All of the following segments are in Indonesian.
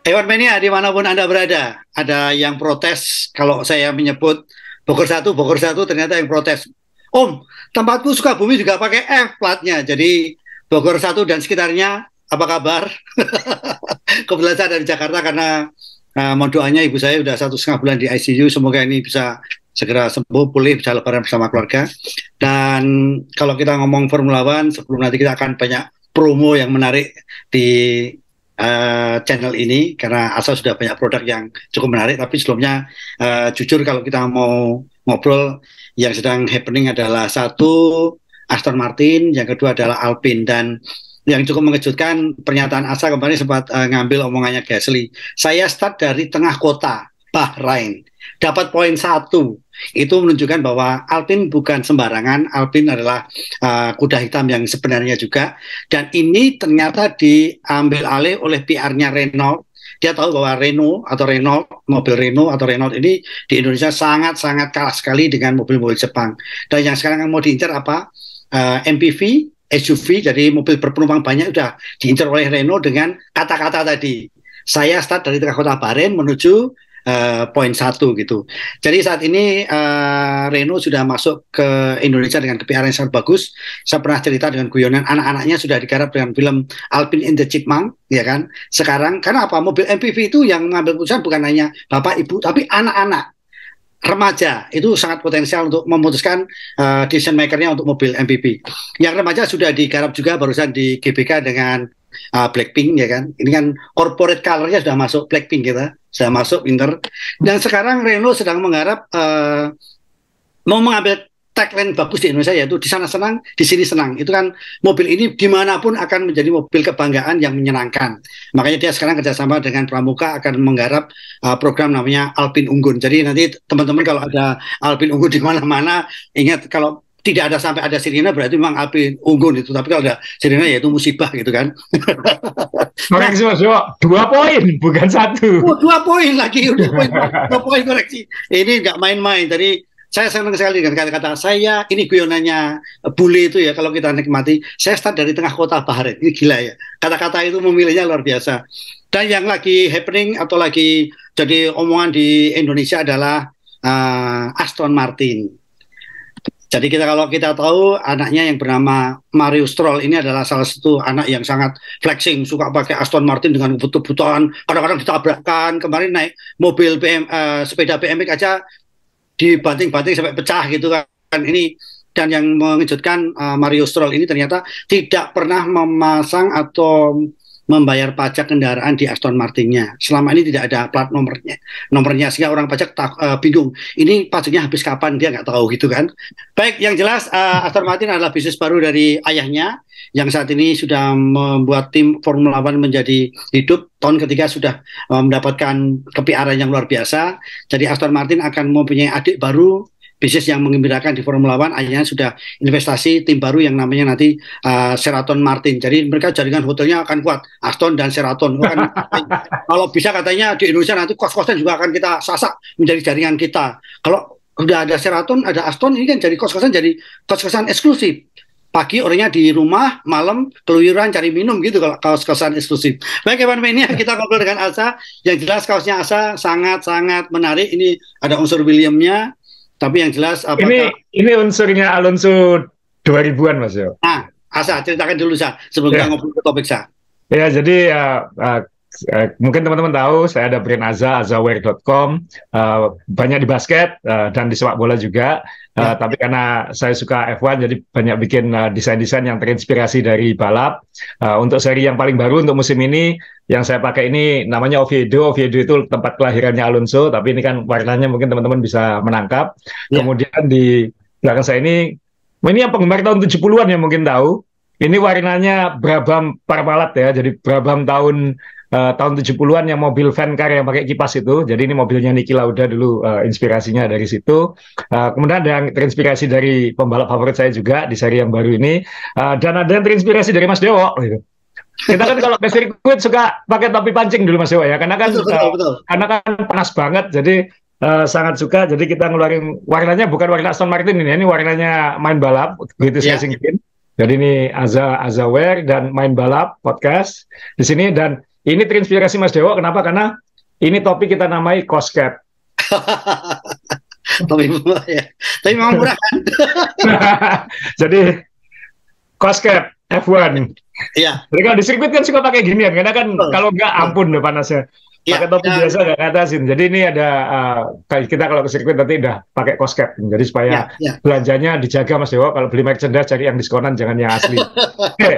Hewan Mania dimanapun Anda berada, ada yang protes kalau saya menyebut Bogor satu ternyata yang protes. Om, tempatku Sukabumi juga pakai F platnya, jadi Bogor satu dan sekitarnya, apa kabar? Kebetulan saya dari Jakarta karena mohon doanya ibu saya sudah 1,5 bulan di ICU, semoga ini bisa segera sembuh, pulih, bisa lebaran bersama keluarga. Dan kalau kita ngomong Formula One, sebelum nanti kita akan banyak promo yang menarik di channel ini karena Asa sudah banyak produk yang cukup menarik. Tapi sebelumnya jujur kalau kita mau ngobrol, yang sedang happening adalah satu Aston Martin, yang kedua adalah Alpine, dan yang cukup mengejutkan pernyataan Asa kemarin sempat ngambil omongannya Gasly. Saya start dari tengah kota Bahrain, dapat poin satu. Itu menunjukkan bahwa Alpine bukan sembarangan. Alpine adalah kuda hitam yang sebenarnya juga. Dan ini ternyata diambil alih oleh PR-nya Renault. Dia tahu bahwa mobil Renault atau Renault ini di Indonesia sangat-sangat kalah sekali dengan mobil-mobil Jepang. Dan yang sekarang mau diincar apa? MPV, SUV, jadi mobil berpenumpang banyak sudah diincar oleh Renault dengan kata-kata tadi. Saya start dari tengah kota Bahrain menuju poin satu gitu. Jadi saat ini Renault sudah masuk ke Indonesia dengan kepiawaian yang sangat bagus. Saya pernah cerita dengan guyonan anak-anaknya sudah digarap dengan film Alpine in the Chipmunk, ya kan? Sekarang karena apa? Mobil MPV itu yang mengambil keputusan bukan hanya bapak ibu, tapi anak-anak remaja itu sangat potensial untuk memutuskan decision makernya untuk mobil MPV. Yang remaja sudah digarap juga barusan di GBK dengan Blackpink, ya kan. Ini kan corporate color-nya sudah masuk Blackpink, kita sudah masuk pinter. Dan sekarang Renault sedang menggarap mau mengambil tagline bagus di Indonesia, yaitu di sana senang, di sini senang. Itu kan mobil ini dimanapun akan menjadi mobil kebanggaan yang menyenangkan. Makanya dia sekarang kerjasama dengan Pramuka akan menggarap program namanya Alpine Unggun. Jadi nanti teman-teman kalau ada Alpine Unggun di mana-mana, ingat kalau tidak ada sampai ada sirine berarti memang Alpine Unggun itu. Tapi kalau ada sirine ya itu musibah gitu kan. Koreksi Mas Jo, 2 poin bukan 1. Oh, 2 poin lagi, udah poin, 2 poin koreksi. Ini nggak main-main. Jadi saya senang sekali dengan kata-kata saya. Ini guyonannya bule itu ya, kalau kita nikmati. Saya start dari tengah kota Bahrain. Ini gila ya. Kata-kata itu memilihnya luar biasa. Dan yang lagi happening atau lagi jadi omongan di Indonesia adalah Aston Martin. Jadi kalau kita tahu anaknya yang bernama Mario Stroll ini adalah salah satu anak yang sangat flexing, suka pakai Aston Martin dengan kebut-kebutan, kadang-kadang ditabrakkan. Kemarin naik mobil sepeda BMX aja dibanting-banting sampai pecah gitu kan. Ini dan yang mengejutkan, Mario Stroll ini ternyata tidak pernah memasang atau membayar pajak kendaraan di Aston Martinnya. Selama ini tidak ada plat nomornya sehingga orang pajak bingung. Ini pajaknya habis kapan, dia nggak tahu gitu kan. Baik, yang jelas Aston Martin adalah bisnis baru dari ayahnya yang saat ini sudah membuat tim Formula One menjadi hidup. Tahun ketiga sudah mendapatkan kepiawaian yang luar biasa. Jadi Aston Martin akan mempunyai adik baru, bisnis yang menggembirakan di Formula One. Akhirnya sudah investasi tim baru yang namanya nanti Sheraton Martin. Jadi mereka jaringan hotelnya akan kuat, Aston dan Sheraton. Kalau bisa katanya di Indonesia nanti kos-kosan juga akan kita sasak menjadi jaringan kita. Kalau udah ada Sheraton, ada Aston, ini kan jadi kos-kosan eksklusif. Pagi orangnya di rumah, malam keluyuran cari minum gitu kalau kaos-kaosan eksklusif. Baik, Evan Mania, kita ngobrol dengan Asa. Yang jelas kaosnya Asa sangat-sangat menarik. Ini ada unsur Williamnya. Tapi yang jelas apakah... Ini unsurnya Alonso 2000-an Mas Yo. Nah, Asa ceritakan dulu sebelum kita ngobrol ke topik Ya, jadi mungkin teman-teman tahu saya ada brand azaware.com, banyak di basket dan di sepak bola juga. Tapi karena saya suka F1, jadi banyak bikin desain-desain yang terinspirasi dari balap. Untuk seri yang paling baru untuk musim ini, yang saya pakai ini namanya Oviedo. Oviedo itu tempat kelahirannya Alonso, tapi ini kan warnanya mungkin teman-teman bisa menangkap. Kemudian di belakang saya ini yang penggemar tahun 70-an yang mungkin tahu. Ini warnanya Brabham Parmalat ya, jadi Brabham tahun 70-an yang mobil van car yang pakai kipas itu. Jadi ini mobilnya Niki Lauda dulu, inspirasinya dari situ. Kemudian ada yang terinspirasi dari pembalap favorit saya juga di seri yang baru ini. Dan ada yang terinspirasi dari Mas Dewo. Gitu. Kita kan kalau ke sirkuit suka pakai topi pancing dulu Mas Dewo ya, karena kan betul. Karena kan panas banget, jadi sangat suka. Jadi kita ngeluarin warnanya bukan warna Aston Martin ini warnanya main balap, begitu saya singkirin. Jadi ini Azaware dan Main Balap podcast di sini, dan ini terinspirasi Mas Dewo. Kenapa? Karena ini topik kita namai cost cap. Tapi murah ya. Tapi memang murah kan? Jadi cost cap F1. Iya. Jadi kalau di sirkuit kan suka pakai ginian, karena kan kalau nggak ampun deh panasnya. Pakai topi biasa nggak ngatasin. Jadi ini ada kita kalau ke sirkuit nanti udah pakai cost cap. Jadi supaya belanjanya dijaga Mas Dewo. Kalau beli merchandise cari yang diskonan, jangan yang asli.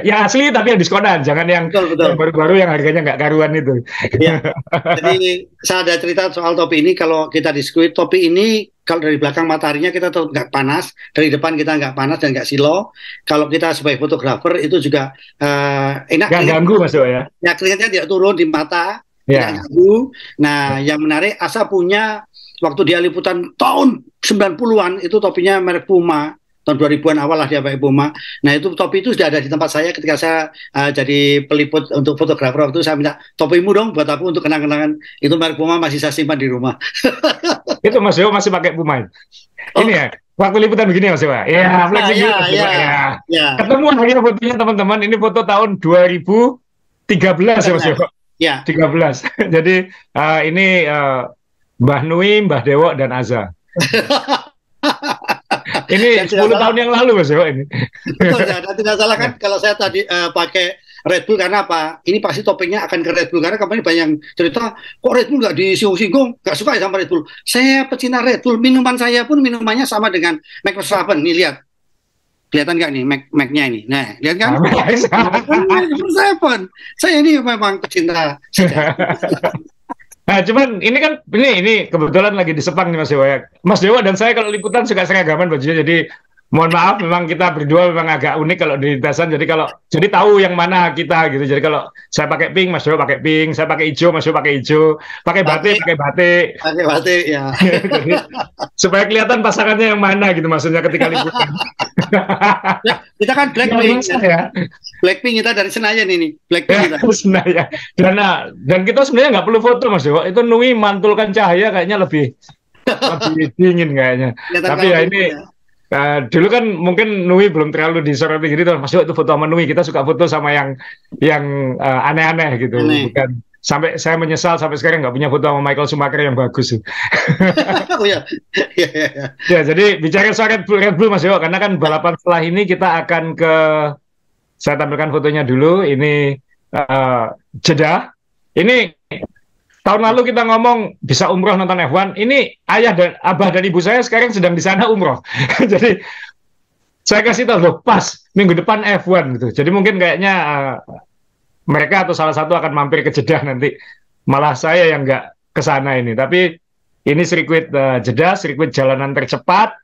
Yang asli tapi yang diskonan, jangan yang baru-baru yang harganya nggak karuan itu. Ya. Jadi saya ada cerita soal topi ini. Kalau kita di sirkuit, topi ini kalau dari belakang mataharinya kita tetap nggak panas, dari depan kita nggak panas dan nggak silo. Kalau kita sebagai fotografer itu juga enak. Nggak ganggu Mas Dewo ya? Ya, keringatnya tidak turun di mata. Ya. Nah, yang menarik, Asa punya waktu dia liputan tahun 90-an itu topinya merek Puma, tahun 2000-an awal lah dia pakai Puma. Nah, itu topi itu sudah ada di tempat saya ketika saya jadi peliput untuk fotografer. Waktu saya minta topimu dong buat aku untuk kenang-kenangan. Itu merek Puma masih saya simpan di rumah. Itu Mas Dewo masih pakai Puma. Ini ya. Waktu liputan begini Mas Dewo. Ya, ketemu akhirnya fotonya teman-teman. Ini foto tahun 2013 ya Mas Dewo. Ya. 13. Jadi ini Mbah Nui, Mbah Dewo, dan Aza. Ini 10 tahun yang lalu Mas Dewo ini. Tidak salah kan kalau saya tadi pakai Red Bull, karena apa? Ini pasti topiknya akan ke Red Bull, karena kemarin banyak yang cerita, kok Red Bull nggak disinggung-singgung, nggak suka ya sama Red Bull. Saya pecinta Red Bull, minuman saya pun minumannya sama dengan Max Verstappen. Nih lihat. Kelihatan nggak nih Mac-nya ini? Nah, lihat kan? Saya ini memang pecinta. Nah, cuman ini kan ini kebetulan lagi di Sepang nih Mas Dewo ya. Mas Dewo dan saya kalau liputan suka seragaman bajunya, jadi mohon maaf memang kita berdua memang agak unik kalau di lintasan. Jadi tahu yang mana kita gitu. Jadi kalau saya pakai pink, Mas Dewo pakai pink, saya pakai hijau, Mas Dewo pakai hijau, pakai batik ya. Jadi, supaya kelihatan pasangannya yang mana gitu maksudnya ketika liputan. Ya, kita kan Blackpink ya. Blackpink kita dari Senayan ini. Blackpink kita. Senayan. Dan kita sebenarnya nggak perlu foto Mas Dewo. Itu Nui mantulkan cahaya kayaknya lebih dingin kayaknya. Tapi ya ini dulu kan mungkin Nui belum terlalu disoroti gitu. Mas Dewo itu foto sama Nui, kita suka foto sama yang aneh-aneh gitu. Bukan sampai saya menyesal sampai sekarang nggak punya foto sama Michael Schumacher yang bagus. Oh ya. Ya, jadi bicara soal Red Bull Mas Dewo, karena kan balapan setelah ini kita akan saya tampilkan fotonya dulu. Ini Jeddah. Ini tahun lalu kita ngomong bisa umroh nonton F1. Ini abah dan ibu saya sekarang sedang di sana umroh. Jadi saya kasih tahu loh, pas minggu depan F1 gitu. Jadi mungkin kayaknya mereka atau salah satu akan mampir ke Jeddah nanti. Malah saya yang nggak ke sana ini. Tapi ini sirkuit Jeddah, sirkuit jalanan tercepat.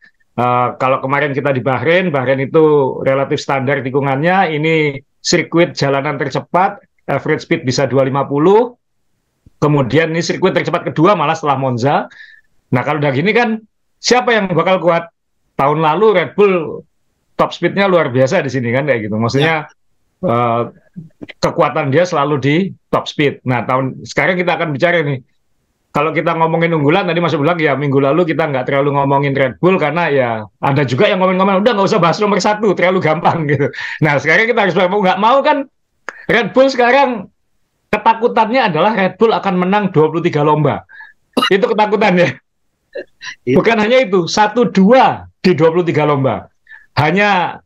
Kalau kemarin kita di Bahrain itu relatif standar tikungannya. Ini sirkuit jalanan tercepat, average speed bisa 250. Kemudian ini sirkuit tercepat kedua malah setelah Monza. Nah kalau udah gini kan, siapa yang bakal kuat? Tahun lalu Red Bull top speednya luar biasa di sini kan kayak gitu. Maksudnya kekuatan dia selalu di top speed. Nah sekarang kita akan bicara nih. Kalau kita ngomongin unggulan, tadi Mas bilang ya minggu lalu kita nggak terlalu ngomongin Red Bull karena ya ada juga yang ngomong-ngomong udah nggak usah bahas nomor 1, terlalu gampang gitu. Nah sekarang kita harus nggak mau kan Red Bull sekarang ketakutannya adalah Red Bull akan menang 23 lomba. Itu ketakutannya. Bukan hanya itu, 1-2 di 23 lomba. Hanya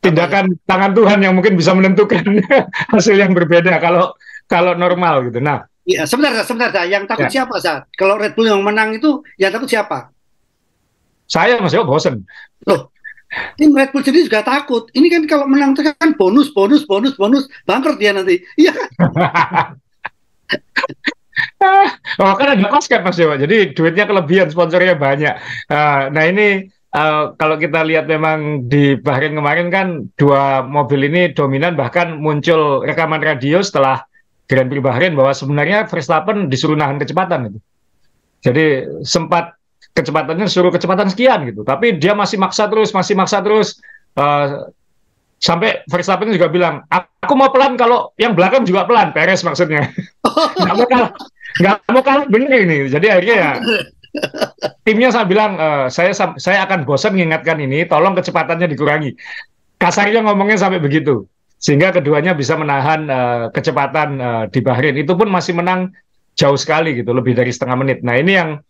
tindakan tangan Tuhan yang mungkin bisa menentukan hasil yang berbeda kalau normal gitu. Nah, ya, sebentar. Yang takut siapa, Sat? Kalau Red Bull yang menang itu, yang takut siapa? Saya Mas Dewo bosen. Loh, ini Red Bull sendiri juga takut. Ini kan kalau menang itu kan bonus, bangkrut dia nanti. Iya kan? Oh, kan ada cost cap Mas Dewo. Jadi duitnya kelebihan, sponsornya banyak. Nah ini kalau kita lihat memang di Bahrain kemarin kan 2 mobil ini dominan, bahkan muncul rekaman radio setelah Grand Prix Bahrain bahwa sebenarnya Verstappen disuruh nahan kecepatan itu. Jadi sempat kecepatannya suruh kecepatan sekian gitu, tapi dia masih maksa terus sampai Verstappen juga bilang, aku mau pelan kalau yang belakang juga pelan, Perez maksudnya. Nggak mau kalah bener ini. Jadi akhirnya ya Timnya saya bilang, saya akan bosan mengingatkan ini, tolong kecepatannya dikurangi. Kasarnya ngomongnya sampai begitu. Sehingga keduanya bisa menahan kecepatan di Bahrain. Itu pun masih menang jauh sekali gitu, lebih dari setengah menit. Nah ini yang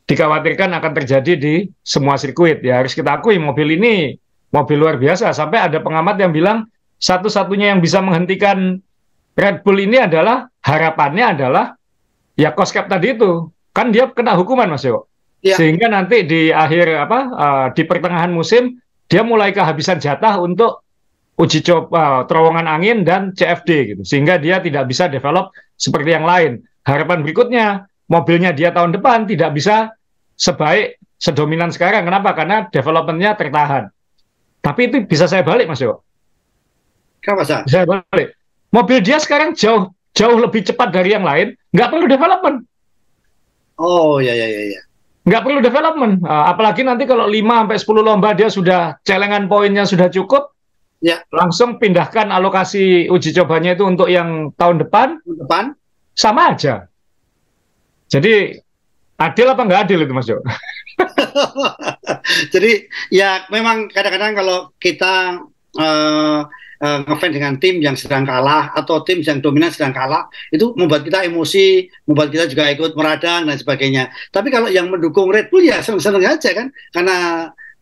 dikhawatirkan akan terjadi di semua sirkuit. Ya harus kita akui mobil ini mobil luar biasa. Sampai ada pengamat yang bilang satu-satunya yang bisa menghentikan Red Bull ini adalah harapannya adalah ya cost cap tadi itu. Kan dia kena hukuman Mas Yo. Ya, Sehingga nanti di akhir di pertengahan musim dia mulai kehabisan jatah untuk uji coba terowongan angin dan CFD gitu. Sehingga dia tidak bisa develop seperti yang lain. Harapan berikutnya mobilnya dia tahun depan tidak bisa sebaik sedominan sekarang. Kenapa? Karena developmentnya tertahan. Tapi itu bisa saya balik Mas Yo. kenapa Sa? Bisa saya balik. Mobil dia sekarang jauh jauh lebih cepat dari yang lain, nggak perlu development. Oh ya ya ya ya. Nggak perlu development. Apalagi nanti kalau 5 sampai 10 lomba dia sudah celengan poinnya sudah cukup, Ya, langsung pindahkan alokasi uji cobanya itu untuk yang tahun depan, depan. sama aja. Jadi adil apa nggak adil itu Mas Jo? Jadi ya memang kadang-kadang kalau kita eh, ngefans dengan tim yang sedang kalah atau tim yang dominan sedang kalah, itu membuat kita emosi, membuat kita juga ikut meradang dan sebagainya. Tapi kalau yang mendukung Red Bull ya seneng-seneng aja kan, karena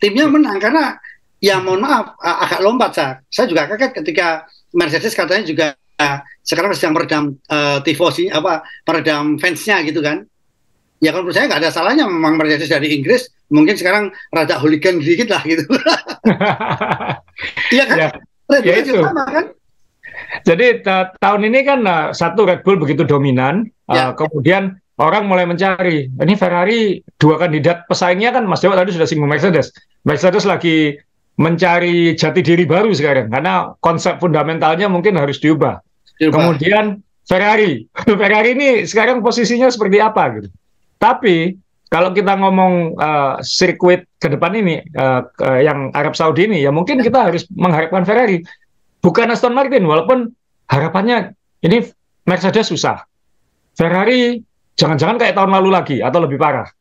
timnya menang. Karena ya mohon maaf agak lompat saya juga kaget ketika Mercedes katanya juga sekarang sedang meredam tifosi apa meredam fansnya gitu kan. Ya kalau menurut saya nggak ada salahnya, memang Mercedes dari Inggris mungkin sekarang rada hooligan dikit lah gitu. Iya kan? Ya, Red ya Bull itu. juga sama kan? Jadi tahun ini kan satu Red Bull begitu dominan, Ya, kemudian orang mulai mencari. Ini Ferrari dua kandidat pesaingnya kan Mas Dewa tadi sudah singgung Mercedes. Mercedes lagi mencari jati diri baru sekarang karena konsep fundamentalnya mungkin harus diubah. dirubah. Kemudian Ferrari, Ferrari ini sekarang posisinya seperti apa gitu. Tapi kalau kita ngomong sirkuit ke depan ini, yang Arab Saudi ini, ya mungkin kita harus mengharapkan Ferrari, bukan Aston Martin. Walaupun harapannya ini Mercedes susah, Ferrari jangan-jangan kayak tahun lalu lagi atau lebih parah.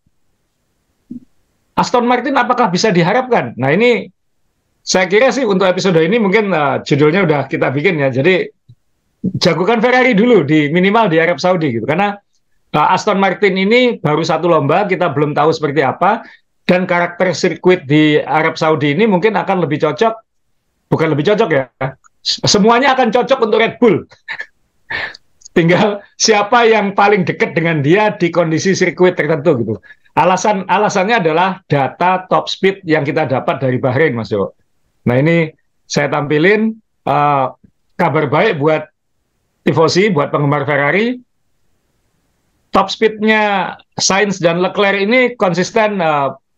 Aston Martin apakah bisa diharapkan? Nah ini saya kira sih untuk episode ini mungkin judulnya udah kita bikin ya. Jadi jagokan Ferrari dulu di minimal di Arab Saudi gitu. Karena Aston Martin ini baru satu lomba, kita belum tahu seperti apa. Dan karakter sirkuit di Arab Saudi ini mungkin akan lebih cocok, bukan lebih cocok ya. Semuanya akan cocok untuk Red Bull. Tinggal siapa yang paling dekat dengan dia di kondisi sirkuit tertentu gitu. Alasannya adalah data top speed yang kita dapat dari Bahrain, Mas Jo. Nah ini saya tampilin kabar baik buat tifosi, buat penggemar Ferrari. Top speednya Sainz dan Leclerc ini konsisten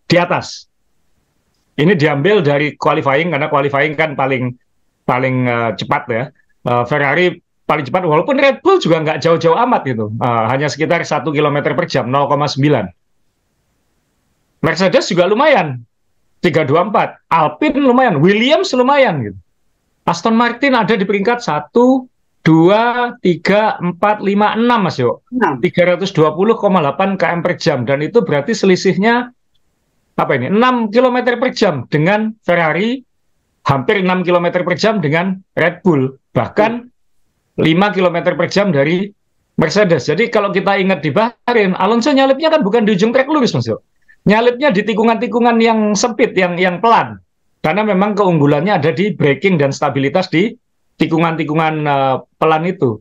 di atas. Ini diambil dari qualifying karena qualifying kan paling cepat ya. Ferrari paling cepat, walaupun Red Bull juga nggak jauh-jauh amat gitu. Hanya sekitar 1 km per jam, 0,9. Mercedes juga lumayan, 324. Alpine lumayan, Williams lumayan gitu. Aston Martin ada di peringkat 1, 2, 3, 4, 5, 6 Mas Yo. 320,8 km per jam. Dan itu berarti selisihnya apa ini? 6 km per jam dengan Ferrari, hampir 6 km per jam dengan Red Bull. Bahkan 5 km per jam dari Mercedes. Jadi kalau kita ingat di Bahrain, Alonso nyalipnya kan bukan di ujung trek lurus Mas Yo. Nyalipnya di tikungan-tikungan yang sempit, yang pelan. Karena memang keunggulannya ada di braking dan stabilitas di tikungan-tikungan pelan itu.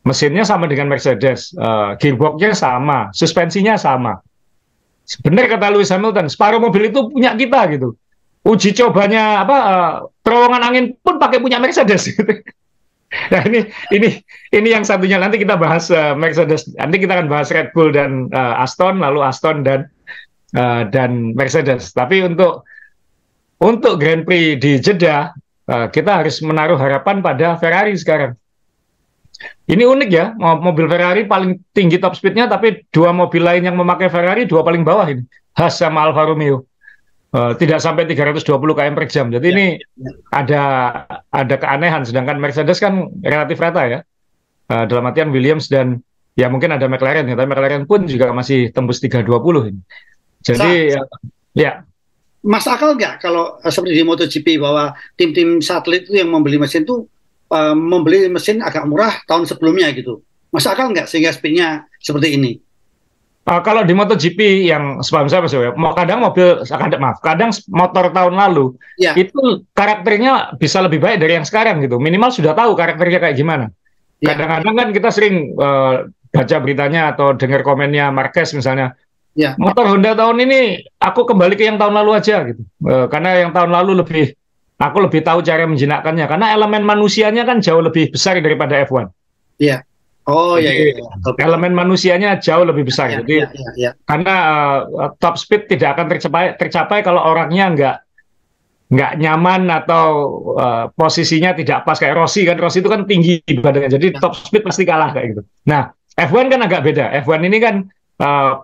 Mesinnya sama dengan Mercedes, gearboxnya sama, suspensinya sama. Benar kata Lewis Hamilton, separuh mobil itu punya kita gitu. Uji cobanya terowongan angin pun pakai punya Mercedes. Gitu. Nah ini yang satunya nanti kita bahas Mercedes. Nanti kita akan bahas Red Bull dan Aston, lalu Aston dan Mercedes. Tapi untuk Grand Prix di Jeddah, kita harus menaruh harapan pada Ferrari sekarang. Ini unik ya, mobil Ferrari paling tinggi top speednya, tapi dua mobil lain yang memakai Ferrari, dua paling bawah ini, Haas sama Alfa Romeo. Tidak sampai 320 km per jam. Jadi ini ada keanehan, sedangkan Mercedes kan relatif rata ya. Dalam artian Williams dan ya mungkin ada McLaren ya, tapi McLaren pun juga masih tembus 320 ini. Jadi ya. Mas akal nggak kalau seperti di MotoGP bahwa tim-tim satelit itu yang membeli mesin tuh membeli mesin agak murah tahun sebelumnya gitu. Mas akal nggak sehingga speednya seperti ini? Kalau di MotoGP yang sepaham saya Mas ya, kadang kadang motor tahun lalu Ya, itu karakternya bisa lebih baik dari yang sekarang gitu. Minimal sudah tahu karakternya kayak gimana. ya, Kadang-kadang kan kita sering baca beritanya atau dengar komennya Marquez misalnya, ya, motor Honda tahun ini aku kembali ke yang tahun lalu aja gitu. Karena yang tahun lalu aku lebih tahu cara menjinakkannya. Karena elemen manusianya kan jauh lebih besar daripada F1. ya. Oh ya, ya, Jadi ya. Betul, betul. elemen manusianya jauh lebih besar. Ya, Jadi ya, ya, ya. karena top speed tidak akan tercapai kalau orangnya nggak nyaman atau posisinya tidak pas kayak Rossi kan. Rossi itu kan tinggi badannya, jadi Ya. top speed pasti kalah kayak gitu. Nah, F1 kan agak beda. F1 ini kan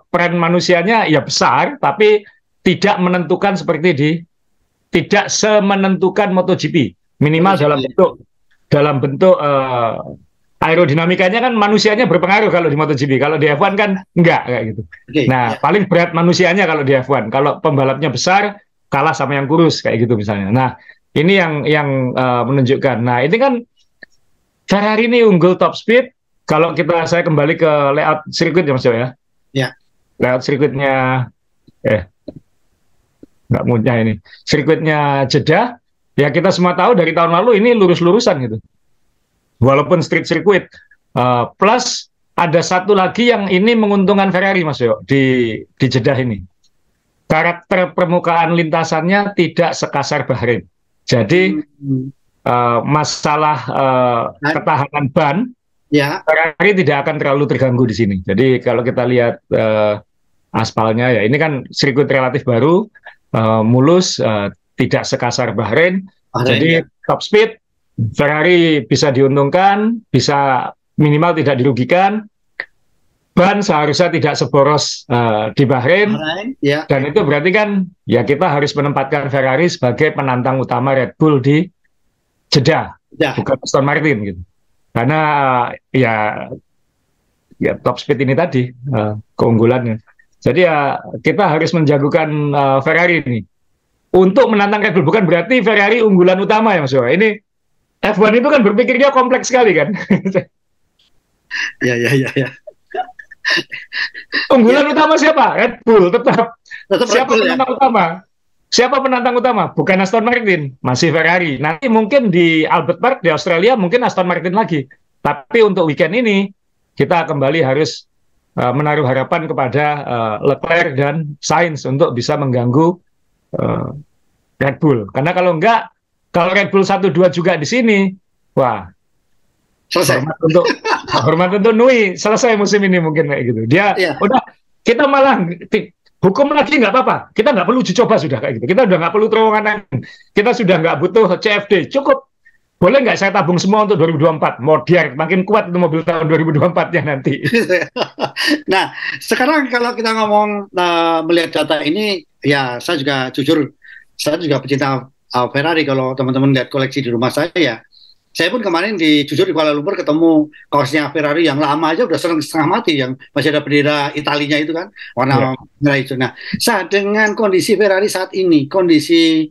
peran manusianya ya besar, tapi tidak menentukan tidak semenentukan MotoGP. Minimal MotoGP. dalam bentuk aerodinamikanya kan manusianya berpengaruh kalau di MotoGP. Kalau di F1 kan enggak kayak gitu. Oke, Nah, ya. paling berat manusianya kalau di F1. Kalau pembalapnya besar kalah sama yang kurus kayak gitu misalnya. Nah, ini yang menunjukkan. Nah, ini kan Ferrari ini unggul top speed. Kalau saya kembali ke layout sirkuit ya Mas Jo ya. Ya. Layout sirkuitnya nggak mudah ini. Sirkuitnya Jeddah, ya kita semua tahu dari tahun lalu ini lurus-lurusan gitu. Walaupun street circuit. Plus ada satu lagi yang ini menguntungkan Ferrari Mas Yo di Jeddah ini. Karakter permukaan lintasannya tidak sekasar Bahrain. Jadi masalah ketahanan ban, Ya. Ferrari tidak akan terlalu terganggu di sini. Jadi kalau kita lihat aspalnya ya ini kan sirkuit relatif baru, mulus, tidak sekasar Bahrain. Jadi Ya. top speed Ferrari bisa diuntungkan, bisa minimal tidak dirugikan. Ban seharusnya tidak seboros di Bahrain, Ya. dan itu berarti kan ya kita harus menempatkan Ferrari sebagai penantang utama Red Bull di Jeddah, Ya. bukan Aston Martin gitu. Karena ya top speed ini tadi keunggulannya. Jadi ya kita harus menjagokan Ferrari ini untuk menantang Red Bull. Bukan berarti Ferrari unggulan utama ya Mas Yoha. Ini F1 itu kan berpikirnya kompleks sekali kan. Ya, ya, ya, ya. Unggulan utama siapa? Red Bull tetap. Siapa Red Bull, penantang utama? Siapa penantang utama? Bukan Aston Martin, masih Ferrari. Nanti mungkin di Albert Park di Australia mungkin Aston Martin lagi. Tapi untuk weekend ini kita kembali harus menaruh harapan kepada Leclerc dan Sainz untuk bisa mengganggu Red Bull. Karena kalau Red Bull 1-2 juga di sini, wah, selesai. Hormat untuk Nui, selesai musim ini mungkin kayak gitu. Dia udah, kita malah hukum lagi nggak apa-apa. Kita nggak perlu uji coba sudah kayak gitu. Kita udah nggak perlu terowongan angin. Kita sudah nggak butuh CFD. Cukup. Boleh nggak saya tabung semua untuk 2024? Biar makin kuat itu mobil tahun 2024-nya nanti. Nah, sekarang kalau kita ngomong melihat data ini, ya saya juga jujur, saya juga pecinta Ferrari. Kalau teman-teman lihat koleksi di rumah saya pun kemarin jujur di Kuala Lumpur ketemu kaosnya Ferrari yang lama aja udah setengah mati, yang masih ada bendera Italinya itu kan, warna merah itu. Nah, dengan kondisi Ferrari saat ini, kondisi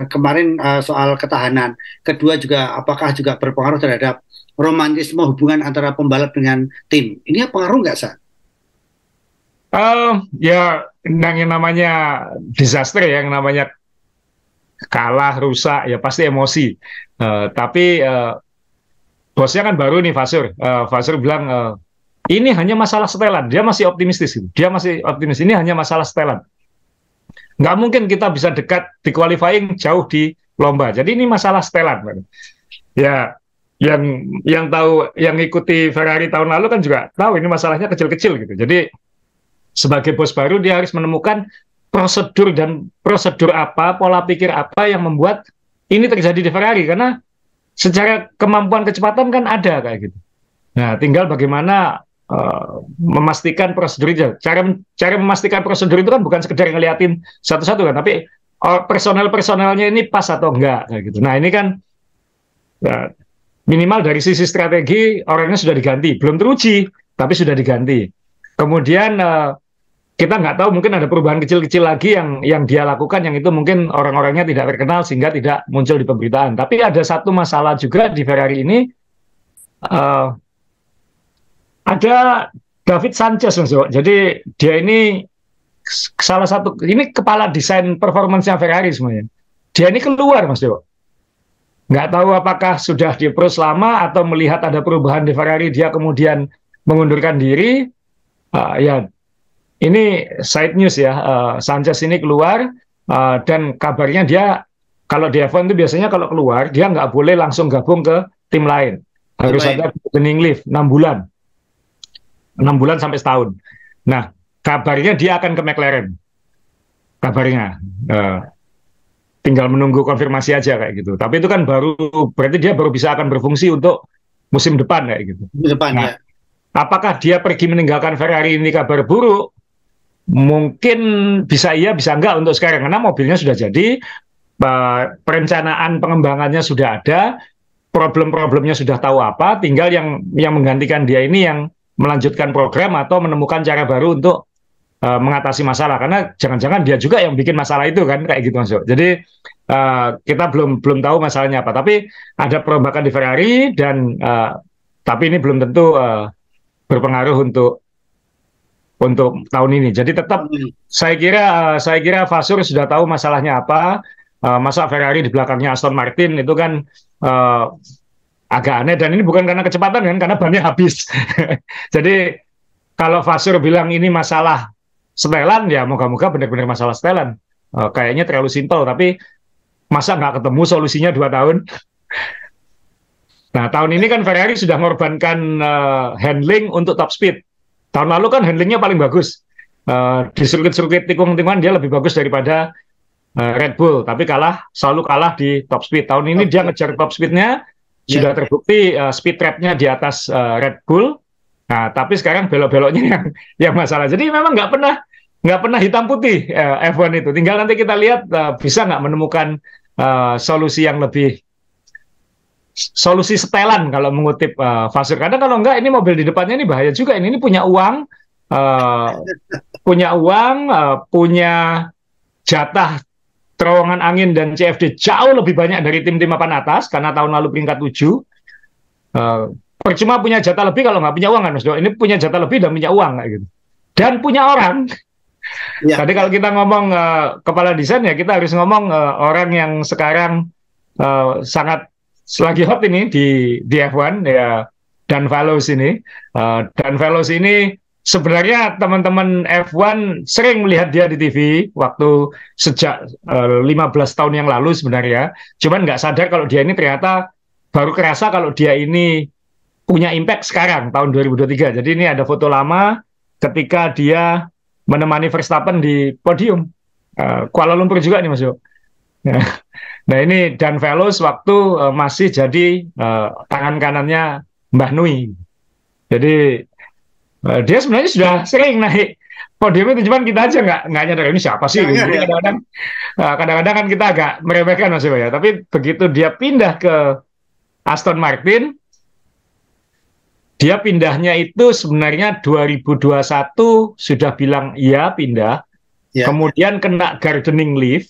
kemarin soal ketahanan, kedua juga apakah juga berpengaruh terhadap romantisme hubungan antara pembalap dengan tim? Ini pengaruh nggak, Sa? Ya, yang namanya disaster, yang namanya kalah, rusak, ya pasti emosi. Tapi bosnya kan baru nih, Vasseur. Vasseur bilang ini hanya masalah setelan. Dia masih optimistis. Gitu. Dia masih optimis. Ini hanya masalah setelan. Nggak mungkin kita bisa dekat di qualifying jauh di lomba. Jadi ini masalah setelan. Ya, yang tahu, yang ikuti Ferrari tahun lalu kan juga tahu ini masalahnya kecil-kecil gitu. Jadi sebagai bos baru dia harus menemukan prosedur apa, pola pikir apa yang membuat ini terjadi di Ferrari, karena secara kemampuan kecepatan kan ada kayak gitu. Nah, tinggal bagaimana memastikan prosedur itu. Cara memastikan prosedur itu kan bukan sekedar ngeliatin satu-satu kan, tapi personel-personelnya ini pas atau enggak kayak gitu. Nah, ini kan minimal dari sisi strategi orangnya sudah diganti, belum teruji tapi sudah diganti. Kemudian kita nggak tahu, mungkin ada perubahan kecil-kecil lagi yang dia lakukan, yang itu mungkin orang-orangnya tidak terkenal sehingga tidak muncul di pemberitaan. Tapi ada satu masalah juga di Ferrari ini, uh, ada David Sanchez, Mas Jo. Jadi dia ini salah satu, ini kepala desain performance-nya Ferrari semuanya. Dia ini keluar, Mas Jo. Nggak tahu apakah sudah di-approach lama atau melihat ada perubahan di Ferrari, dia kemudian mengundurkan diri. Ya, ini side news ya, Sanchez ini keluar, dan kabarnya dia, kalau di F1 itu biasanya kalau keluar, dia nggak boleh langsung gabung ke tim lain. Harus ada training leave, 6 bulan. 6 bulan sampai setahun. Nah, kabarnya dia akan ke McLaren. Kabarnya. Tinggal menunggu konfirmasi aja kayak gitu. Tapi itu kan berarti dia baru bisa akan berfungsi untuk musim depan kayak gitu. Depan, nah, ya. Apakah dia pergi meninggalkan Ferrari ini kabar buruk? Mungkin bisa iya, bisa enggak untuk sekarang, karena mobilnya sudah jadi, perencanaan pengembangannya sudah ada, problem-problemnya sudah tahu apa, tinggal yang menggantikan dia ini yang melanjutkan program atau menemukan cara baru untuk mengatasi masalah, karena jangan-jangan dia juga yang bikin masalah itu kan, kayak gitu Mas. Jadi kita belum tahu masalahnya apa, tapi ada perombakan di Ferrari, dan tapi ini belum tentu berpengaruh untuk tahun ini. Jadi tetap saya kira Vasseur sudah tahu masalahnya apa. Masa Ferrari di belakangnya Aston Martin itu kan agak aneh, dan ini bukan karena kecepatan kan, karena bannya habis. Jadi kalau Vasseur bilang ini masalah setelan, ya moga-moga benar-benar masalah setelan. Kayaknya terlalu simpel, tapi masa nggak ketemu solusinya 2 tahun? Nah, tahun ini kan Ferrari sudah mengorbankan handling untuk top speed. Tahun lalu kan handlingnya paling bagus. Di sirkuit-sirkuit tikungan dia lebih bagus daripada Red Bull, tapi selalu kalah di top speed. Tahun ini dia ngejar top speednya, sudah terbukti speed trapnya di atas Red Bull. Nah, tapi sekarang belok-beloknya yang masalah. Jadi memang nggak pernah hitam putih F1 itu. Tinggal nanti kita lihat bisa nggak menemukan solusi yang lebih, solusi setelan kalau mengutip Vasseur. Karena kalau enggak, ini mobil di depannya ini bahaya juga. Ini punya uang, punya jatah terowongan angin dan CFD jauh lebih banyak dari tim-tim papan atas, karena tahun lalu peringkat 7. Percuma punya jatah lebih kalau nggak punya uang kan, Mas Do. Ini punya jatah lebih dan punya uang kayak gitu. Dan punya orang. Ya. Tadi kalau kita ngomong kepala desain, ya kita harus ngomong orang yang sekarang sangat lagi hot ini di F1 ya, Dan Fallows ini. Dan Fallows ini sebenarnya teman-teman F1 sering melihat dia di TV waktu sejak 15 tahun yang lalu sebenarnya. Cuman nggak sadar kalau dia ini ternyata baru kerasa kalau dia ini punya impact sekarang tahun 2023. Jadi ini ada foto lama ketika dia menemani Verstappen di podium Kuala Lumpur juga nih Mas Yo. Nah ini Dan Fallows waktu masih jadi tangan kanannya Mbah Nui. Jadi dia sebenarnya sudah sering naik podium itu, cuman kita aja nggak nyadar ini siapa sih. Kadang-kadang kan kita agak meremehkan Mas Yo ya. Tapi begitu dia pindah ke Aston Martin, dia pindahnya itu sebenarnya 2021 sudah bilang iya pindah, kemudian kena gardening leave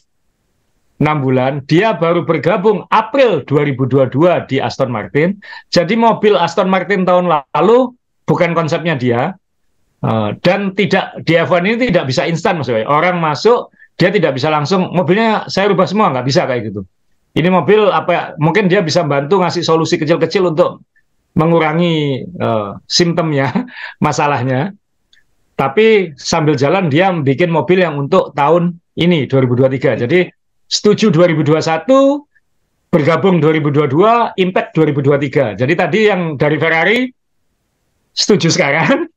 6 bulan, dia baru bergabung April 2022 di Aston Martin. Jadi mobil Aston Martin tahun lalu bukan konsepnya dia, dan tidak di F1 ini tidak bisa instan Mas. Orang masuk dia tidak bisa langsung mobilnya saya rubah semua, nggak bisa kayak gitu. Ini mobil mungkin dia bisa bantu ngasih solusi kecil-kecil untuk mengurangi simptomnya, masalahnya. Tapi sambil jalan dia bikin mobil yang untuk tahun ini 2023. Jadi setuju 2021, bergabung 2022, impact 2023. Jadi tadi yang dari Ferrari setuju sekarang,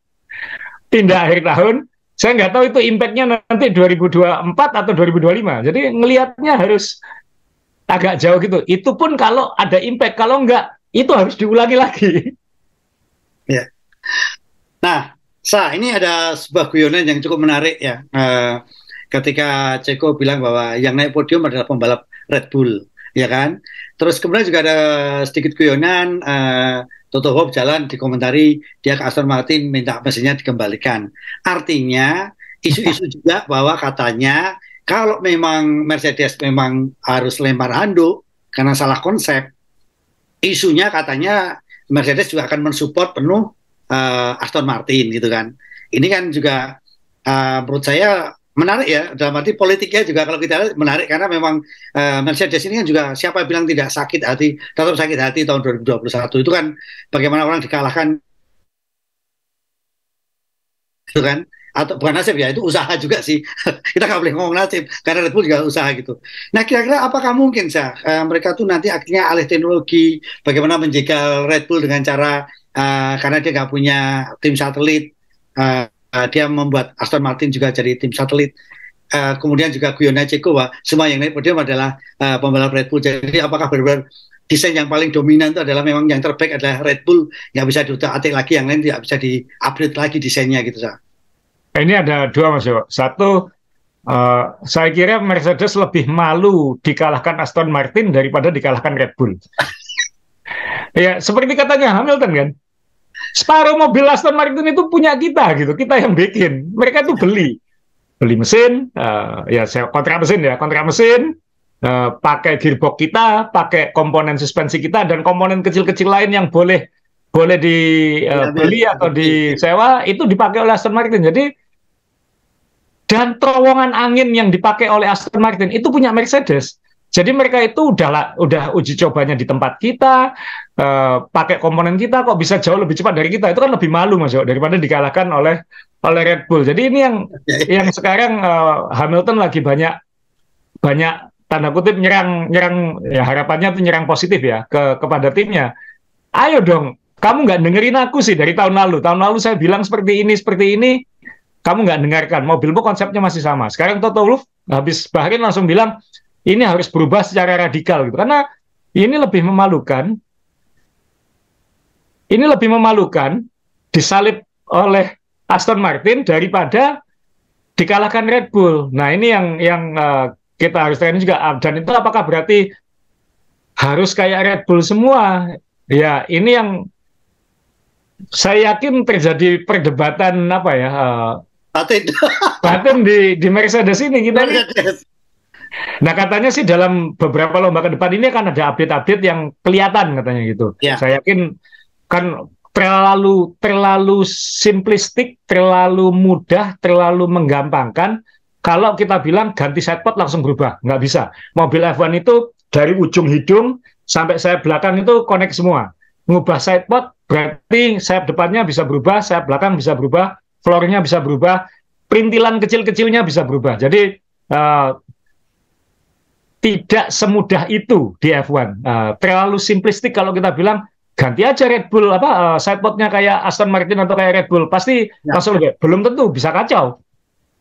pindah akhir tahun. Saya nggak tahu itu impact-nya nanti 2024 atau 2025. Jadi ngelihatnya harus agak jauh gitu. Itu pun kalau ada impact, kalau nggak, itu harus diulangi lagi. Ya. Nah, ini ada sebuah guyonan yang cukup menarik ya. Ketika Ceko bilang bahwa yang naik podium adalah pembalap Red Bull, ya kan? Terus kemudian juga ada sedikit guyonan, Toto Wolff jalan dikomentari dia ke Aston Martin minta mesinnya dikembalikan. Artinya isu-isu juga bahwa katanya kalau memang Mercedes memang harus lempar handuk karena salah konsep, isunya katanya Mercedes juga akan mensupport penuh Aston Martin gitu kan. Ini kan juga menurut saya menarik ya, dalam arti politiknya juga kalau kita lihat menarik karena memang Mercedes ini kan juga siapa yang bilang tidak sakit hati, tetap sakit hati tahun 2021 itu kan bagaimana orang dikalahkan gitu kan, atau bukan nasib ya, itu usaha juga sih. Kita nggak boleh ngomong nasib karena Red Bull juga usaha gitu. Nah, kira-kira apakah mungkin mereka tuh nanti akhirnya alih teknologi, bagaimana menjegal Red Bull dengan cara karena dia nggak punya tim satelit, dia membuat Aston Martin juga jadi tim satelit. Kemudian juga guyonnya Ceko, semua yang naik podium adalah pembalap Red Bull. Jadi apakah benar-benar desain yang paling dominan itu adalah memang yang terbaik adalah Red Bull, nggak bisa diutak-atik lagi, yang lain tidak bisa di-upgrade lagi desainnya gitu. Ini ada dua, Mas Yo. Satu, saya kira Mercedes lebih malu dikalahkan Aston Martin daripada dikalahkan Red Bull. Ya, seperti katanya Hamilton kan, separuh mobil Aston Martin itu punya kita gitu, kita yang bikin. Mereka tuh beli mesin, ya kontrak mesin, pakai gearbox kita, pakai komponen suspensi kita, dan komponen kecil-kecil lain yang boleh dibeli atau disewa itu dipakai oleh Aston Martin. Jadi, dan terowongan angin yang dipakai oleh Aston Martin itu punya Mercedes. Jadi mereka itu udah uji cobanya di tempat kita, pakai komponen kita, kok bisa jauh lebih cepat dari kita. Itu kan lebih malu, Mas, daripada dikalahkan oleh Red Bull. Jadi ini yang sekarang Hamilton lagi banyak tanda kutip nyerang ya, harapannya tuh nyerang positif ya kepada timnya. Ayo dong, kamu nggak dengerin aku sih dari tahun lalu. Tahun lalu saya bilang seperti ini, kamu nggak dengarkan. Mobilmu konsepnya masih sama. Sekarang Toto Wolff habis Bahrain langsung bilang ini harus berubah secara radikal gitu. Karena ini lebih memalukan. Ini lebih memalukan disalib oleh Aston Martin daripada dikalahkan Red Bull. Nah, ini yang kita harus tanya juga. Dan itu apakah berarti harus kayak Red Bull semua? Ya, ini yang saya yakin terjadi perdebatan apa ya? Batin di Mercedes ini kita ini. Nah, katanya sih dalam beberapa lomba ke depan ini akan ada update-update yang kelihatan katanya gitu. Ya. Saya yakin kan terlalu simplistik, terlalu mudah, terlalu menggampangkan. Kalau kita bilang ganti sidepod langsung berubah, nggak bisa. Mobil F1 itu dari ujung hidung sampai sayap belakang itu connect semua. Ngubah sidepod berarti sayap depannya bisa berubah, sayap belakang bisa berubah, floornya bisa berubah, perintilan kecil-kecilnya bisa berubah. Jadi tidak semudah itu di F1. Terlalu simplistik kalau kita bilang ganti aja Red Bull sidepodnya kayak Aston Martin atau kayak Red Bull, pasti langsung belum tentu, bisa kacau.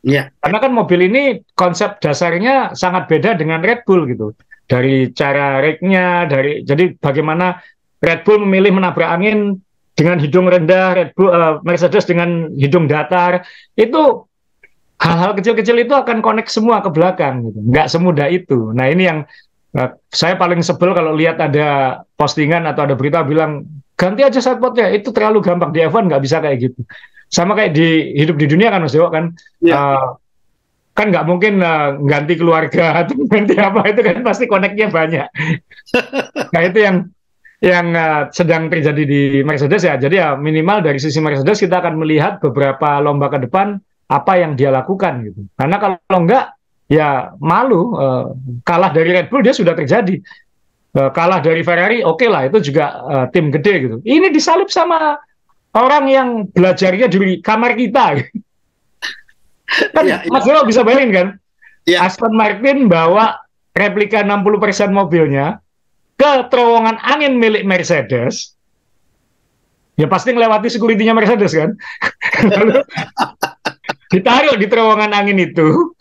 Ya. Karena kan mobil ini konsep dasarnya sangat beda dengan Red Bull gitu. Dari cara rig-nya, jadi bagaimana Red Bull memilih menabrak angin dengan hidung rendah, Mercedes dengan hidung datar, itu hal-hal kecil-kecil itu akan connect semua ke belakang gitu. Nggak semudah itu. Nah, ini yang saya paling sebel kalau lihat ada postingan atau ada berita bilang ganti aja sidepodnya, itu terlalu gampang. Di F1 nggak bisa kayak gitu. Sama kayak hidup di dunia kan, Mas Dewo kan, kan nggak mungkin ganti keluarga atau ganti apa, itu kan pasti connect-nya banyak. Nah, itu yang sedang terjadi di Mercedes ya. Jadi ya minimal dari sisi Mercedes kita akan melihat beberapa lomba ke depan apa yang dia lakukan gitu. Karena kalau enggak ya malu, kalah dari Red Bull dia sudah terjadi, kalah dari Ferrari oke lah, itu juga tim gede gitu. Ini disalip sama orang yang belajarnya di kamar kita kan. Mas Dewo bisa bayangin kan, Aston Martin bawa replika 60% mobilnya ke terowongan angin milik Mercedes, ya pasti melewati security-nya Mercedes kan. Lalu ditaruh di terowongan angin itu,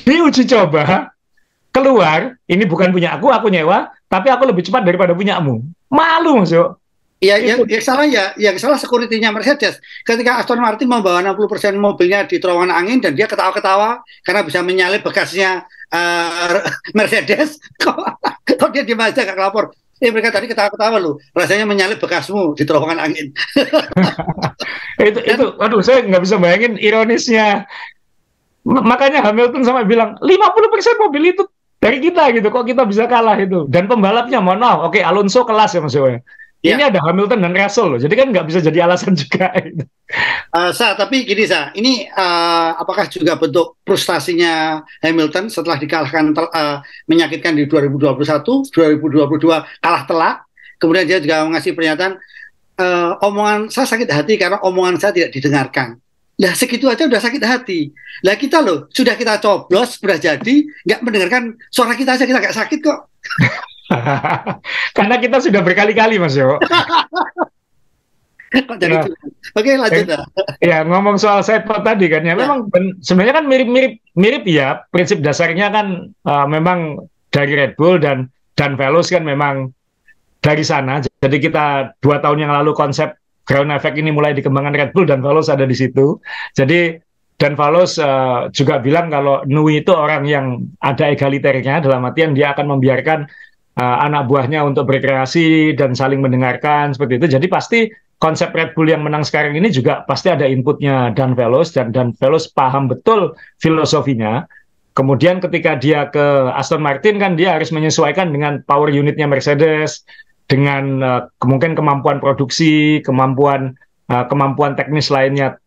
diuji coba, keluar, ini bukan punya aku nyewa, tapi aku lebih cepat daripada punyamu. Malu, Mas Yo. Ya, yang salah security-nya Mercedes. Ketika Aston Martin membawa 60% mobilnya di terowongan angin dan dia ketawa-ketawa karena bisa menyalip bekasnya Mercedes, kok dia diem aja gak lapor. Mereka tadi ketawa-ketawa loh, rasanya menyalip bekasmu di terowongan angin. itu, aduh, saya nggak bisa bayangin ironisnya Makanya Hamilton sampai bilang 50% mobil itu dari kita gitu, kok kita bisa kalah itu. Dan pembalapnya, mohon maaf, oke Alonso kelas ya Mas Yoyo. Ini ada Hamilton dan Russell loh, jadi kan nggak bisa jadi alasan juga. Gitu. Tapi gini ini apakah juga bentuk frustasinya Hamilton setelah dikalahkan menyakitkan di 2021, 2022 kalah telak, kemudian dia juga mengasih pernyataan omongan saya sakit hati karena omongan saya tidak didengarkan. Lah segitu aja udah sakit hati. Lah kita loh sudah kita coblos, sudah jadi nggak mendengarkan suara kita aja kita nggak sakit kok. Karena kita sudah berkali-kali Mas Yo. Oke lanjut. Ya ngomong soal sidepod tadi kan ya, memang sebenarnya kan mirip ya, prinsip dasarnya kan memang dari Red Bull dan Veloz kan memang dari sana. Jadi kita 2 tahun yang lalu konsep ground effect ini mulai dikembangkan Red Bull dan Veloz ada di situ. Jadi dan Veloz juga bilang kalau Nui itu orang yang ada egaliternya, dalam artian dia akan membiarkan anak buahnya untuk berkreasi dan saling mendengarkan seperti itu. Jadi pasti konsep Red Bull yang menang sekarang ini juga pasti ada inputnya Dan Veloz, dan Veloz paham betul filosofinya. Kemudian ketika dia ke Aston Martin kan dia harus menyesuaikan dengan power unitnya Mercedes, dengan mungkin kemampuan produksi, kemampuan teknis lainnya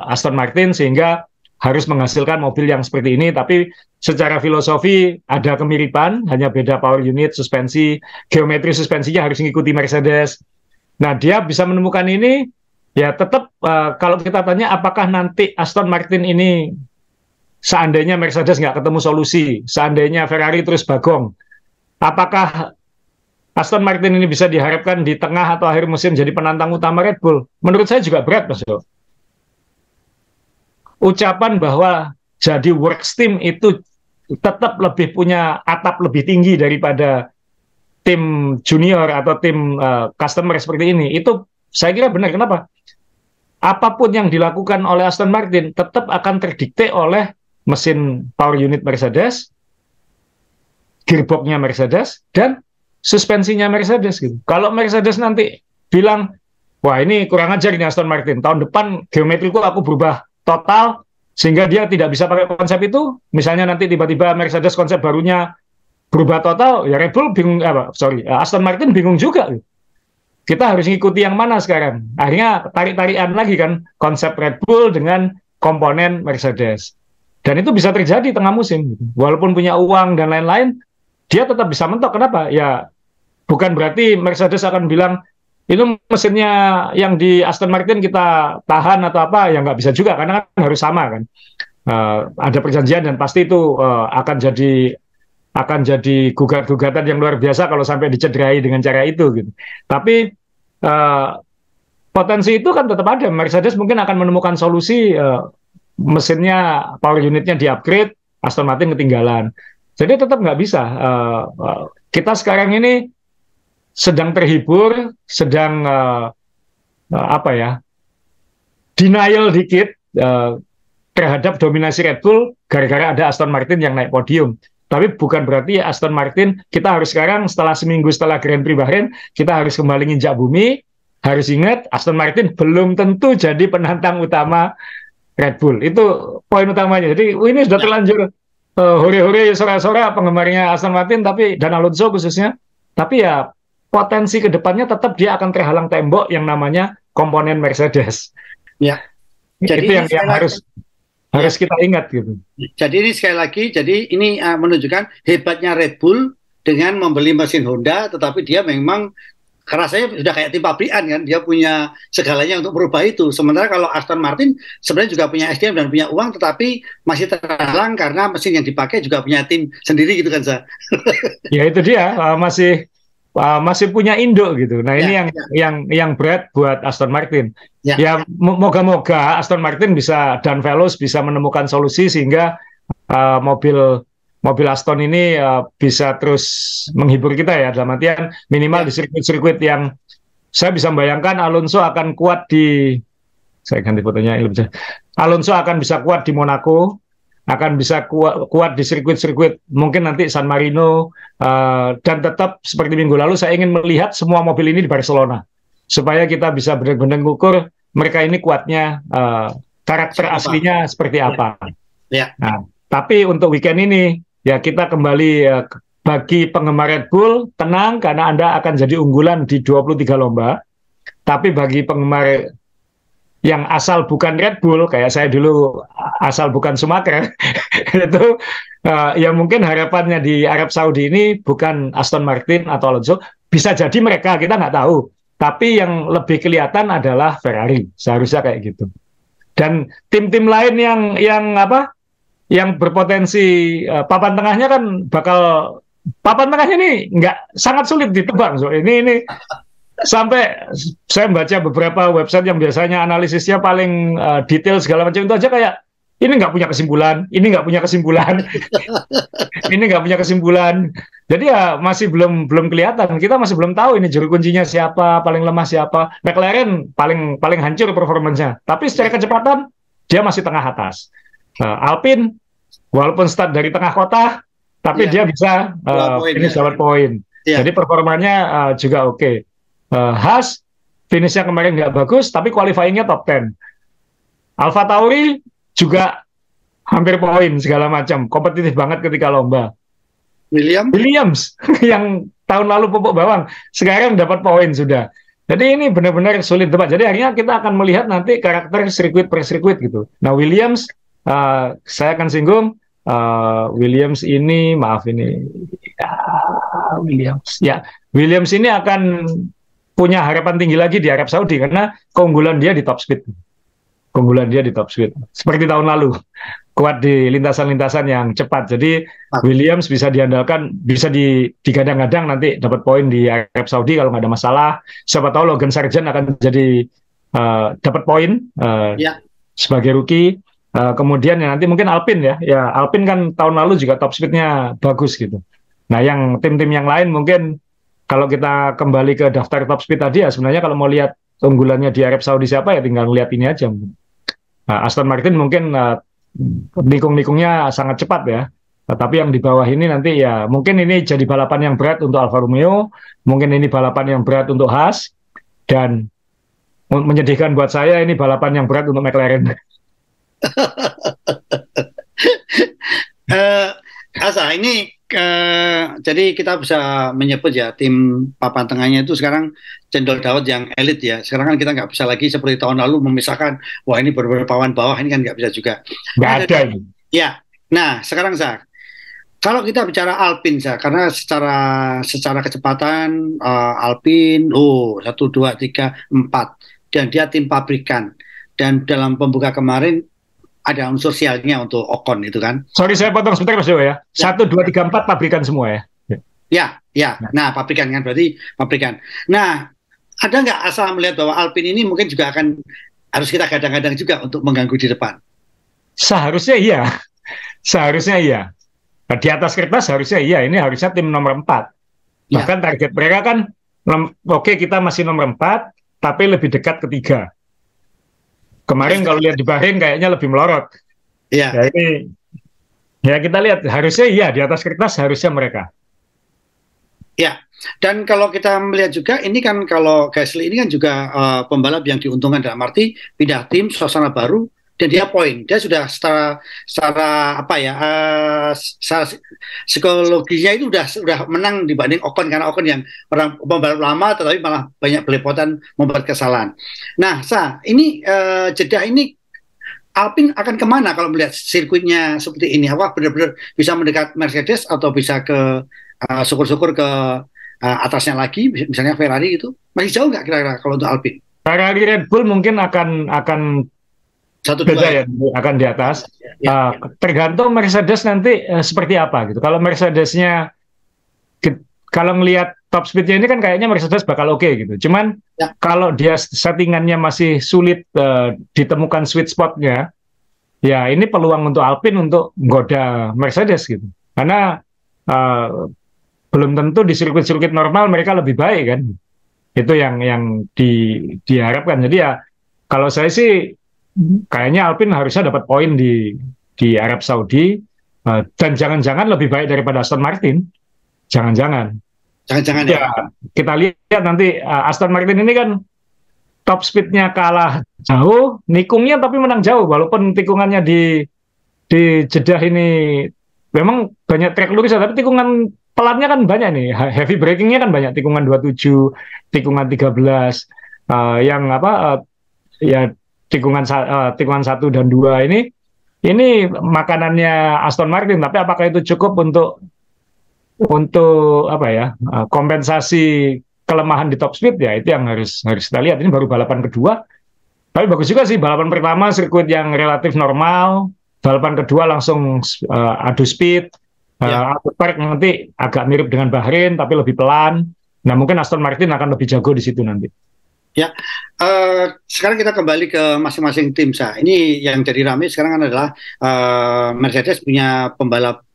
Aston Martin, sehingga harus menghasilkan mobil yang seperti ini. Tapi secara filosofi ada kemiripan, hanya beda power unit, suspensi, geometri suspensinya harus mengikuti Mercedes. Nah, dia bisa menemukan ini, ya tetap kalau kita tanya apakah nanti Aston Martin ini seandainya Mercedes nggak ketemu solusi, seandainya Ferrari terus bagong, apakah Aston Martin ini bisa diharapkan di tengah atau akhir musim jadi penantang utama Red Bull? Menurut saya juga berat, Mas Yo. Ucapan bahwa jadi works team itu tetap lebih punya atap lebih tinggi daripada tim junior atau tim customer seperti ini, itu saya kira benar. Kenapa? Apapun yang dilakukan oleh Aston Martin tetap akan terdikte oleh mesin power unit Mercedes, gearboxnya Mercedes, dan suspensinya Mercedes. Gitu. Kalau Mercedes nanti bilang, wah ini kurang ajar ini Aston Martin, tahun depan geometriku aku berubah total, sehingga dia tidak bisa pakai konsep itu, misalnya nanti tiba-tiba Mercedes konsep barunya berubah total, ya Red Bull bingung, Aston Martin bingung juga. Kita harus ngikuti yang mana sekarang? Akhirnya tarik-tarikan lagi kan, konsep Red Bull dengan komponen Mercedes. Dan itu bisa terjadi tengah musim. Walaupun punya uang dan lain-lain, dia tetap bisa mentok. Kenapa? Ya bukan berarti Mercedes akan bilang, itu mesinnya yang di Aston Martin kita tahan atau apa, ya nggak bisa juga, karena kan harus sama kan. Ada perjanjian dan pasti itu akan jadi gugatan yang luar biasa kalau sampai dicederai dengan cara itu gitu. Tapi potensi itu kan tetap ada. Mercedes mungkin akan menemukan solusi, mesinnya, power unitnya di-upgrade, Aston Martin ketinggalan. Jadi tetap nggak bisa. Kita sekarang ini sedang terhibur, sedang denial dikit terhadap dominasi Red Bull gara-gara ada Aston Martin yang naik podium. Tapi bukan berarti Aston Martin, kita harus sekarang seminggu setelah Grand Prix Bahrain, kita harus kembali nginjak bumi, harus ingat Aston Martin belum tentu jadi penantang utama Red Bull. Itu poin utamanya. Jadi ini sudah terlanjur hore-hore sore-sore penggemarnya Aston Martin, dan Alonso khususnya. Tapi ya potensi kedepannya tetap dia akan terhalang tembok yang namanya komponen Mercedes. Ya. Jadi itu yang harus kita ingat gitu. Jadi ini sekali lagi, jadi ini menunjukkan hebatnya Red Bull dengan membeli mesin Honda, tetapi dia memang rasanya sudah kayak tim pabrikan kan, dia punya segalanya untuk merubah itu. Sementara kalau Aston Martin sebenarnya juga punya SDM dan punya uang, tetapi masih terhalang karena mesin yang dipakai juga punya tim sendiri gitu kan, Sa. Ya itu dia, masih punya induk gitu. Nah ini yang berat buat Aston Martin. Ya moga-moga Aston Martin dan Veloz bisa menemukan solusi sehingga mobil Aston ini bisa terus menghibur kita ya, dalam artian minimal di sirkuit-sirkuit yang saya bisa membayangkan Alonso akan kuat saya ganti fotonya, Alonso akan bisa kuat di Monaco, akan bisa kuat di sirkuit-sirkuit mungkin nanti San Marino, dan tetap seperti minggu lalu saya ingin melihat semua mobil ini di Barcelona supaya kita bisa benar-benar mengukur mereka ini kuatnya, karakter aslinya seperti apa. Ya. Nah, tapi untuk weekend ini ya kita kembali bagi penggemar Red Bull tenang karena Anda akan jadi unggulan di 23 lomba. Tapi bagi penggemar yang asal bukan Red Bull kayak saya dulu asal bukan Schumacher itu ya mungkin harapannya di Arab Saudi ini bukan Aston Martin atau Alonso, bisa jadi mereka, kita nggak tahu, tapi yang lebih kelihatan adalah Ferrari, seharusnya kayak gitu. Dan tim-tim lain yang berpotensi papan tengahnya kan bakal, papan tengahnya ini nggak, sangat sulit ditebak. So ini sampai saya membaca beberapa website yang biasanya analisisnya paling detail segala macam itu aja kayak ini nggak punya kesimpulan, ini nggak punya kesimpulan, ini nggak punya kesimpulan. Jadi ya masih belum kelihatan. Kita masih belum tahu ini juru kuncinya siapa, paling lemah siapa. McLaren paling hancur performanya. Tapi secara kecepatan dia masih tengah atas. Alpine walaupun start dari tengah kota, tapi dia bisa finish dapat poin. Jadi performanya juga oke. Haas finishnya kemarin nggak bagus, tapi qualifying-nya top 10. Alfa Tauri juga hampir poin segala macam, kompetitif banget ketika lomba. Williams yang tahun lalu pupuk bawang, sekarang dapat poin sudah. Jadi ini benar-benar sulit tebak. Jadi akhirnya kita akan melihat nanti karakter sirkuit per sirkuit gitu. Nah Williams, saya akan singgung, Williams ini, maaf ini, Williams ini akan punya harapan tinggi lagi di Arab Saudi karena keunggulan dia di top speed. Keunggulan dia di top speed. Seperti tahun lalu. Kuat di lintasan-lintasan yang cepat. Jadi Williams bisa diandalkan, bisa digadang-gadang nanti dapat poin di Arab Saudi kalau nggak ada masalah. Siapa tahu Logan Sargent akan jadi dapat poin sebagai rookie. Kemudian ya nanti mungkin Alpine ya. Ya Alpine kan tahun lalu juga top speed-nya bagus gitu. Nah yang tim-tim yang lain mungkin kalau kita kembali ke daftar top speed tadi ya sebenarnya kalau mau lihat unggulannya di Arab Saudi siapa ya tinggal lihat ini aja. Nah, Aston Martin mungkin nikung-nikungnya sangat cepat ya. Tapi yang di bawah ini nanti ya mungkin ini jadi balapan yang berat untuk Alfa Romeo, mungkin ini balapan yang berat untuk Haas, dan menyedihkan buat saya ini balapan yang berat untuk McLaren. Asa, ini jadi kita bisa menyebut ya tim papan tengahnya itu sekarang cendol dawet yang elit ya. Sekarang kan kita nggak bisa lagi seperti tahun lalu memisahkan, wah ini benar-benar papan bawah, ini kan nggak bisa juga. Nggak ada. Ya, nah sekarang kalau kita bicara Alpine karena secara kecepatan Alpine, 1, 2, 3, 4, dan dia tim pabrikan. Dan dalam pembuka kemarin ada unsur sialnya untuk Ocon itu kan. Sorry saya potong sebentar Mas Dewa ya. 1, 2, 3, 4 pabrikan semua ya. Ya. Nah pabrikan kan berarti pabrikan. Nah ada nggak asal melihat bahwa Alpine ini mungkin juga harus kita gadang-gadang juga untuk mengganggu di depan? Seharusnya iya. Seharusnya iya. Nah, di atas kertas harusnya iya. Ini harusnya tim nomor 4. Bahkan target mereka kan oke, kita masih nomor 4 tapi lebih dekat ke 3. Kemarin kalau lihat di Bahrain kayaknya lebih melorot. Iya. Ya ini ya kita lihat harusnya iya di atas kertas harusnya mereka. Ya. Dan kalau kita melihat juga ini kan kalau Gasly ini kan juga pembalap yang diuntungkan dalam arti pindah tim, suasana baru, dan dia poin. Dia sudah secara apa ya? Secara psikologinya itu sudah menang dibanding Ocon, karena Ocon yang orang pembalap lama tetapi malah banyak belepotan membuat kesalahan. Nah, ini jeda ini Alpine akan kemana kalau melihat sirkuitnya seperti ini? Apa benar-benar bisa mendekat Mercedes atau bisa ke syukur-syukur ke atasnya lagi, misalnya Ferrari itu? Masih jauh nggak kira-kira kalau untuk Alpine? Ferrari, Red Bull mungkin akan 1, 2 ya, akan di atas. Tergantung Mercedes nanti seperti apa gitu. Kalau Mercedesnya, kalau ngelihat top speednya ini kan kayaknya Mercedes bakal oke gitu. Cuman kalau dia settingannya masih sulit ditemukan sweet spotnya, ya ini peluang untuk Alpine untuk menggoda Mercedes gitu. Karena belum tentu di sirkuit-sirkuit normal mereka lebih baik kan. Itu yang diharapkan. Jadi ya kalau saya sih kayaknya Alpine harusnya dapat poin di Arab Saudi, dan jangan-jangan lebih baik daripada Aston Martin. Jangan-jangan ya. Kita lihat nanti Aston Martin ini kan top speednya kalah jauh, nikungnya tapi menang jauh walaupun tikungannya di di Jeddah ini memang banyak trek lurus, tapi tikungan pelannya kan banyak nih. Heavy breakingnya kan banyak, tikungan 27, tikungan 13, yang apa ya tikungan 1 dan 2 ini makanannya Aston Martin. Tapi apakah itu cukup untuk apa ya, kompensasi kelemahan di top speed? Ya itu yang harus kita lihat. Ini baru balapan kedua, tapi bagus juga sih. Balapan pertama sirkuit yang relatif normal, balapan kedua langsung adu speed. Albert Park nanti agak mirip dengan Bahrain tapi lebih pelan. Nah mungkin Aston Martin akan lebih jago di situ nanti. Ya, sekarang kita kembali ke masing-masing tim. Ini yang jadi ramai sekarang adalah Mercedes punya pembalap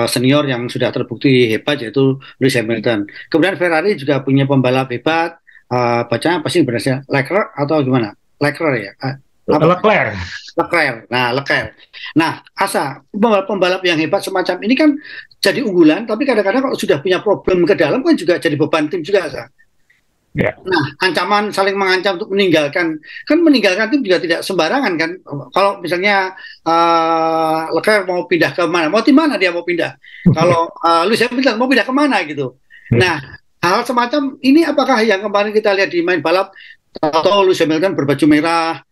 senior yang sudah terbukti hebat, yaitu Lewis Hamilton. Kemudian Ferrari juga punya pembalap hebat, bacanya apa sih berasnya? Leclerc atau gimana? Leclerc ya? Leclerc. Nah, Asa, pembalap yang hebat semacam ini kan jadi unggulan, tapi kadang-kadang kalau sudah punya problem ke dalam kan juga jadi beban tim juga, Asa. Yeah. Nah, ancaman saling mengancam untuk meninggalkan tim juga tidak sembarangan kan. Kalau misalnya Leclerc mau pindah ke mana, mau tim mana dia mau pindah. Kalau Lewis Hamilton mau pindah ke mana gitu. Nah, hal semacam ini apakah yang kemarin kita lihat di main balap atau Lewis Hamilton berbaju merah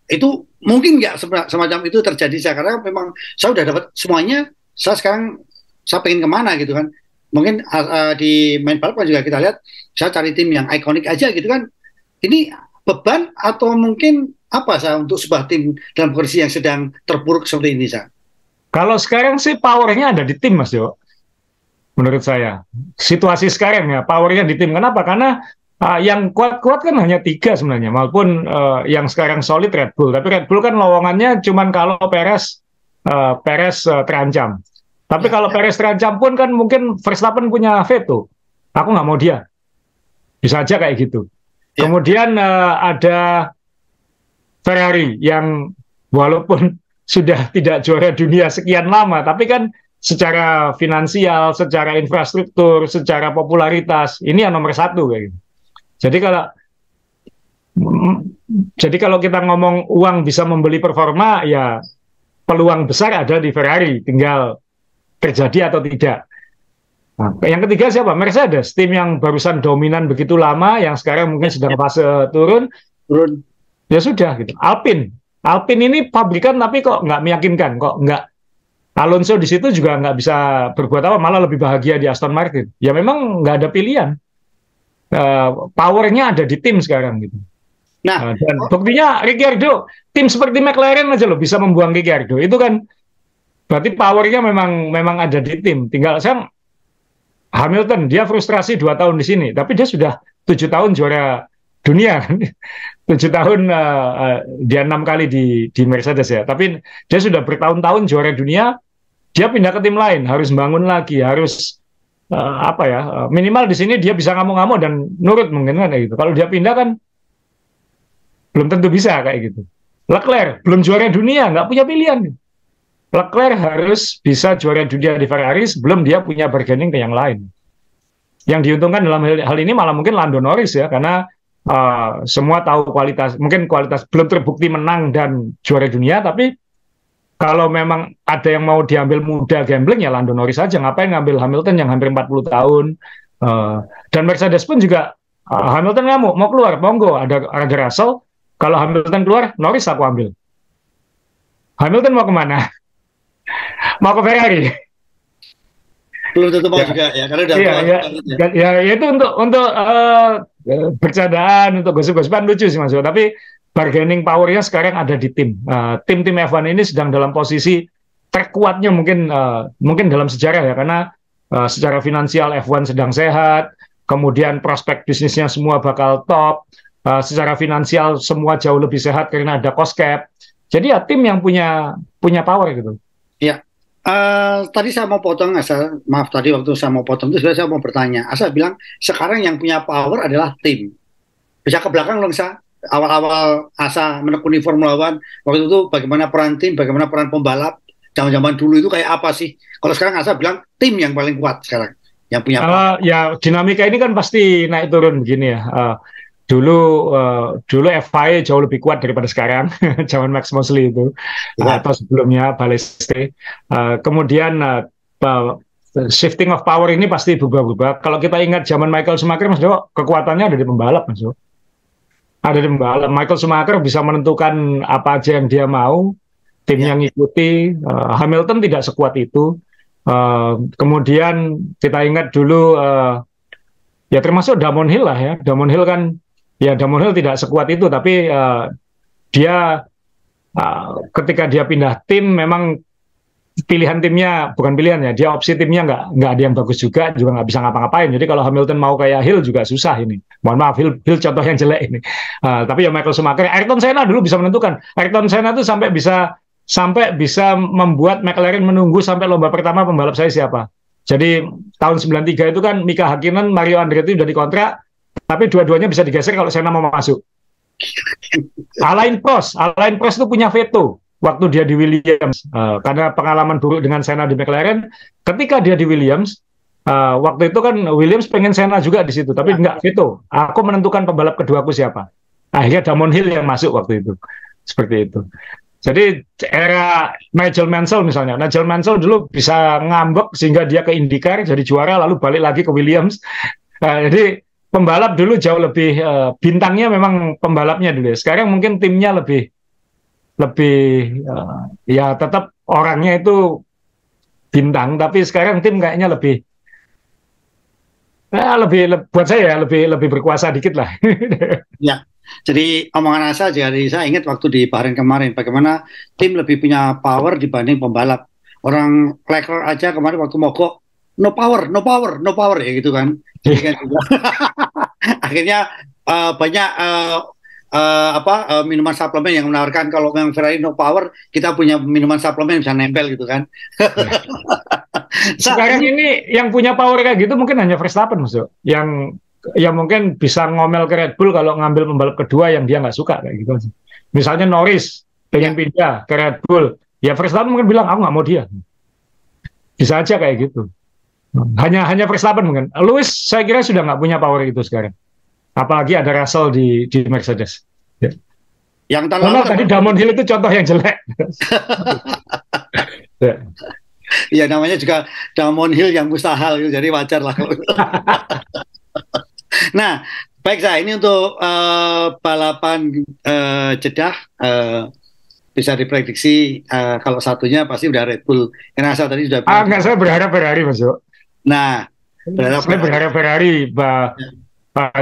itu mungkin nggak semacam itu terjadi? Karena memang saya udah dapat semuanya, sekarang saya pengen kemana gitu kan. Mungkin di main balap juga kita lihat, saya cari tim yang ikonik aja gitu kan. Ini beban atau mungkin apa untuk sebuah tim dalam kondisi yang sedang terpuruk seperti ini, Kalau sekarang sih powernya ada di tim, Mas Jo. Menurut saya situasi sekarang ya powernya di tim. Kenapa? Karena yang kuat-kuat kan hanya 3 sebenarnya, walaupun yang sekarang solid Red Bull. Tapi Red Bull kan lowongannya cuman kalau Perez terancam. Tapi kalau Perez terancam pun kan mungkin Verstappen punya veto. Aku nggak mau dia. Bisa aja kayak gitu. Ya. Kemudian ada Ferrari yang walaupun sudah tidak juara dunia sekian lama, tapi kan secara finansial, secara infrastruktur, secara popularitas, ini yang nomor 1 kayak gitu. Jadi kalau kita ngomong uang bisa membeli performa, ya peluang besar ada di Ferrari, tinggal terjadi atau tidak. Nah, yang ketiga siapa? Mercedes, tim yang barusan dominan begitu lama, yang sekarang mungkin sedang fase turun. Ya sudah gitu. Alpine ini pabrikan tapi kok nggak meyakinkan, kok nggak. Alonso di situ juga nggak bisa berbuat apa, malah lebih bahagia di Aston Martin. Ya memang nggak ada pilihan. Powernya ada di tim sekarang gitu. Nah, dan buktinya Ricciardo, tim seperti McLaren aja loh bisa membuang Ricciardo. Itu kan berarti powernya memang ada di tim. Tinggal sekarang Hamilton, dia frustrasi 2 tahun di sini, tapi dia sudah 7 tahun juara dunia. 7 tahun dia 6 kali di Mercedes ya. Tapi dia sudah bertahun-tahun juara dunia. Dia pindah ke tim lain, harus bangun lagi, harus minimal di sini dia bisa ngamuk-ngamuk dan nurut mungkin kan kayak gitu. Kalau dia pindah kan belum tentu bisa kayak gitu. Leclerc belum juara dunia, nggak punya pilihan. Leclerc harus bisa juara dunia di Ferrari sebelum dia punya bargaining ke yang lain. Yang diuntungkan dalam hal ini malah mungkin Lando Norris ya, karena semua tahu kualitas belum terbukti menang dan juara dunia, tapi kalau memang ada yang mau diambil muda gambling ya Lando Norris aja, ngapain ngambil Hamilton yang hampir 40 tahun. Dan Mercedes pun juga Hamilton ngamuk, mau keluar, monggo, ada Russell, kalau Hamilton keluar, Norris aku ambil. Hamilton mau kemana? Mau ke Ferrari. Belum tentu mau juga ya, karena udah ya itu untuk bercandaan, untuk gosip-gosipan lucu sih Mas. Tapi bargaining power-nya sekarang ada di tim. Tim-tim F1 ini sedang dalam posisi terkuatnya mungkin dalam sejarah ya, karena secara finansial F1 sedang sehat, kemudian prospek bisnisnya semua bakal top, secara finansial semua jauh lebih sehat karena ada cost cap. Jadi ya tim yang punya power gitu. Ya. Tadi saya mau potong, maaf tadi waktu saya mau potong itu sebenarnya saya mau bertanya. Asa bilang sekarang yang punya power adalah tim. Bisa ke belakang dong, awal-awal Asa menekuni Formula One waktu itu bagaimana peran tim, bagaimana peran pembalap zaman-zaman dulu itu kayak apa sih? Kalau sekarang Asa bilang tim yang paling kuat sekarang yang punya power. Ya dinamika ini kan pasti naik turun begini ya. dulu dulu FIA jauh lebih kuat daripada sekarang, zaman Max Mosley itu, Ya, atau sebelumnya Balestre. Kemudian shifting of power ini pasti berubah-ubah. Kalau kita ingat zaman Michael Schumacher, Mas Jo, kekuatannya ada di pembalap, Mas Jo. Ada di pembalap. Michael Schumacher bisa menentukan apa aja yang dia mau, timnya ya, ngikuti. Hamilton tidak sekuat itu. Kemudian kita ingat dulu ya termasuk Damon Hill lah ya. Damon Hill kan ya Damon Hill tidak sekuat itu, tapi dia ketika dia pindah tim memang pilihan timnya bukan pilihan ya, dia opsi timnya nggak ada yang bagus juga nggak bisa ngapa-ngapain. Jadi kalau Hamilton mau kayak Hill juga susah ini. Mohon maaf, Hill contoh yang jelek ini. Tapi ya Michael Schumacher, Ayrton Senna dulu bisa menentukan. Ayrton Senna tuh sampai bisa membuat McLaren menunggu sampai lomba pertama pembalap saya siapa. Jadi tahun 93 itu kan Mika Hakkinen, Mario Andretti udah dikontrak, tapi dua-duanya bisa digeser kalau Senna mau masuk. Alain Prost itu punya veto waktu dia di Williams, karena pengalaman buruk dengan Senna di McLaren. Ketika dia di Williams, waktu itu kan Williams pengen Senna juga di situ, tapi nggak veto. Aku menentukan pembalap kedua aku siapa. Akhirnya Damon Hill yang masuk waktu itu, seperti itu. Jadi era Nigel Mansell misalnya, Nigel Mansell dulu bisa ngambek sehingga dia ke IndyCar jadi juara, lalu balik lagi ke Williams. Jadi pembalap dulu jauh lebih bintangnya memang pembalapnya dulu ya. Sekarang mungkin timnya lebih lebih ya tetap orangnya itu bintang, tapi sekarang tim kayaknya buat saya ya lebih berkuasa dikit lah. ya. Jadi omongan Asa, jadi saya ingat waktu di Bahrain kemarin, bagaimana tim lebih punya power dibanding pembalap. Orang Leclerc aja kemarin waktu mogok, no power, no power, no power ya gitu kan. Jadi kan juga akhirnya banyak minuman suplemen yang menawarkan kalau memang Ferrari no power, kita punya minuman suplemen bisa nempel gitu kan. Sekarang ini yang punya power kayak gitu mungkin hanya Verstappen, Mas. Yang mungkin bisa ngomel ke Red Bull kalau ngambil pembalap kedua yang dia nggak suka kayak gitu. Misalnya Norris pengen Ya, pindah ke Red Bull, ya Verstappen mungkin bilang aku nggak mau dia. Bisa aja kayak gitu. Hanya Verstappen mungkin. Lewis saya kira sudah nggak punya power itu sekarang. Apalagi ada Russell di Mercedes. Ya. yang tahun lalu Karena tadi Damon Hill itu contoh yang jelek. Ya. ya namanya juga Damon Hill yang mustahil, gitu, jadi wajar lah. Nah, baik saya ini untuk balapan Jeddah bisa diprediksi kalau satunya pasti udah Red Bull. Karena saya tadi sudah bilang. Enggak, saya berharap Ferrari, Mas. Nah, berharap Saya berharap Ferrari.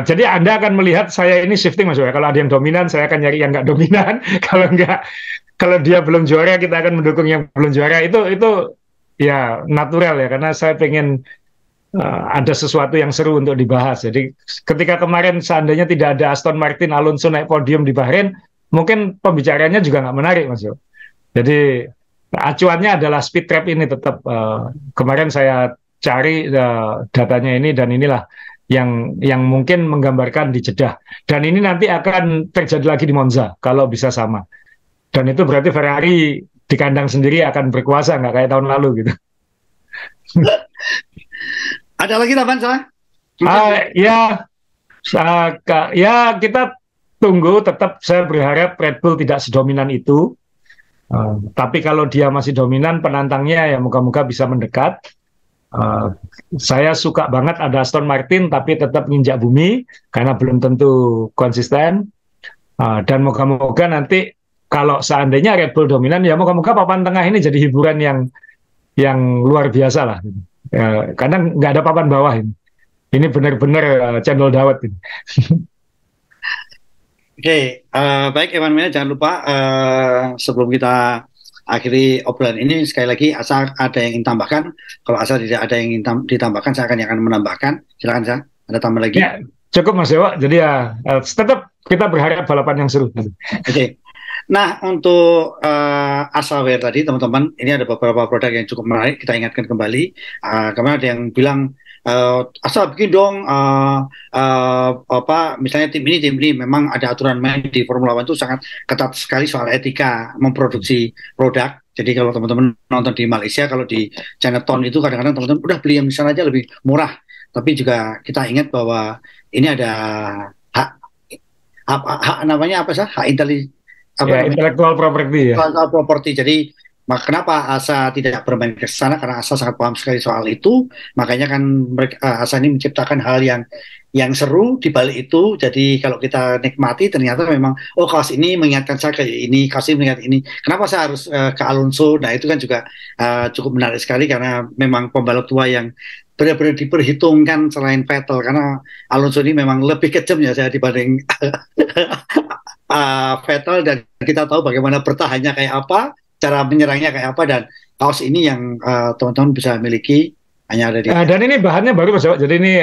Jadi Anda akan melihat saya ini shifting, Mas. Kalau ada yang dominan, saya akan nyari yang nggak dominan. Kalau dia belum juara, kita akan mendukung yang belum juara. Itu ya natural ya, karena saya pengen ada sesuatu yang seru untuk dibahas. Jadi ketika kemarin seandainya tidak ada Aston Martin, Alonso naik podium di Bahrain, mungkin pembicaranya juga nggak menarik, Mas. Jadi acuannya adalah speed trap ini tetap. Kemarin saya cari datanya ini dan inilah yang mungkin menggambarkan di Jeddah. Dan ini nanti akan terjadi lagi di Monza kalau bisa sama. Dan itu berarti Ferrari di kandang sendiri akan berkuasa, nggak kayak tahun lalu gitu. ada lagi tambahan salah? Ya, ya kita tunggu. Tetap saya berharap Red Bull tidak sedominan itu. Tapi kalau dia masih dominan, penantangnya ya moga-moga bisa mendekat. Saya suka banget ada Aston Martin, tapi tetap nginjak bumi karena belum tentu konsisten. Dan moga-moga nanti kalau seandainya Red Bull dominan, ya moga-moga papan tengah ini jadi hiburan yang luar biasa lah. Karena nggak ada papan bawah ini. Ini benar-benar cendol dawet ini. Oke, baik Evan, jangan lupa sebelum kita akhiri obrolan ini sekali lagi asal ada yang ingin tambahkan. Kalau asal tidak ada yang ingin ditambahkan, saya akan menambahkan. Silakan saya. Ada tambah lagi? Ya, cukup Mas Dewa. Jadi ya tetap kita berharap balapan yang seru. Oke. Nah, untuk Asaware tadi, teman-teman, ini ada beberapa produk yang cukup menarik. Kita ingatkan kembali. Kemarin ada yang bilang, asal bikin dong, misalnya tim ini memang ada aturan main di Formula One itu sangat ketat sekali soal etika memproduksi produk. Jadi kalau teman-teman nonton di Malaysia, kalau di Chinatown itu kadang-kadang teman-teman udah beli yang di sana aja lebih murah. Tapi juga kita ingat bahwa ini ada hak hak namanya apa sih? Hak apa Ya, namanya? intellectual property ya. Intellectual property. Jadi kenapa ASA tidak bermain ke sana? Karena ASA sangat paham sekali soal itu. Makanya kan mereka, ASA ini menciptakan hal yang seru di balik itu. Jadi kalau kita nikmati ternyata memang oh kaos ini mengingatkan saya ke ini, kaos ini mengingat ini. Kenapa saya harus ke Alonso? Nah itu kan juga cukup menarik sekali karena memang pembalap tua yang benar-benar diperhitungkan selain Vettel karena Alonso ini memang lebih kejam ya saya dibanding Vettel dan kita tahu bagaimana bertahannya kayak apa, cara menyerangnya kayak apa dan kaos ini yang teman-teman bisa miliki hanya ada di. Dan ini bahannya baru Mas Jawa. Jadi ini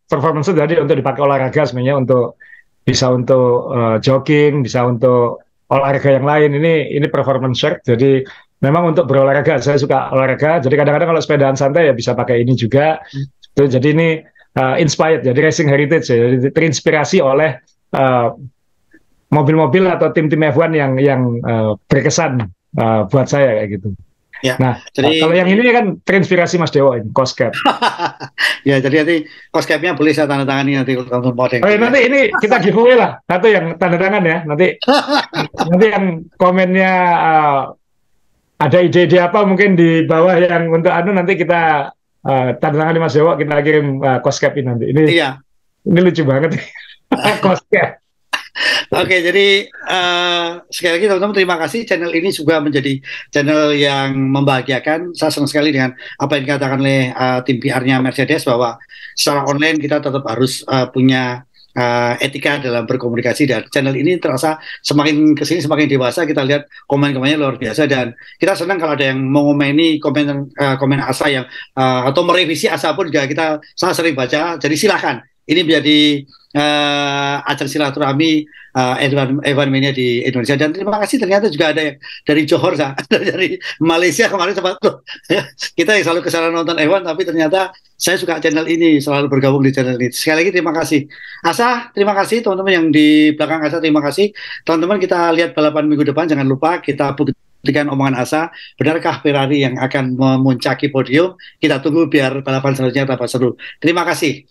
performance tadi untuk dipakai olahraga sebenarnya untuk bisa untuk jogging, bisa untuk olahraga yang lain. Ini performance shirt. Jadi memang untuk berolahraga. Saya suka olahraga. Jadi kadang-kadang kalau sepedaan santai ya bisa pakai ini juga. Jadi ini inspired. Jadi racing heritage. Ya. Jadi terinspirasi oleh mobil-mobil atau tim-tim F1 yang berkesan buat saya kayak gitu. Ya, Nah, jadi kalau yang ini kan terinspirasi Mas Dewo ini, Coscap. ya jadi nanti Coscapnya boleh saya tanda tangani nanti kalau teman-teman mau Oh, ya, nanti ini kita giveaway lah, satu yang tanda tangan ya. Nanti yang komennya ada ide-ide apa mungkin di bawah yang untuk nanti kita tanda tangan di Mas Dewo, kita kirim Coscap ini nanti. Iya. Ini lucu banget Coscap. Oke, jadi sekali lagi teman-teman terima kasih. Channel ini juga menjadi channel yang membahagiakan. Saya senang sekali dengan apa yang dikatakan oleh tim PR-nya Mercedes bahwa secara online kita tetap harus punya etika dalam berkomunikasi dan channel ini terasa semakin kesini semakin dewasa. Kita lihat komen-komennya luar biasa dan kita senang kalau ada yang mengomeni komen Asa yang atau merevisi Asa pun juga kita sangat sering baca. Jadi silahkan. Ini menjadi ajang silaturahmi Evan Mania di Indonesia dan terima kasih ternyata juga ada yang dari Johor dari Malaysia kemarin sempat loh kita yang selalu kesana nonton Evan tapi ternyata saya suka channel ini selalu bergabung di channel ini sekali lagi terima kasih Asa terima kasih teman-teman yang di belakang Asa terima kasih teman-teman kita lihat balapan minggu depan jangan lupa kita buktikan omongan Asa benarkah Ferrari yang akan memuncaki podium kita tunggu biar balapan selanjutnya tambah seru terima kasih.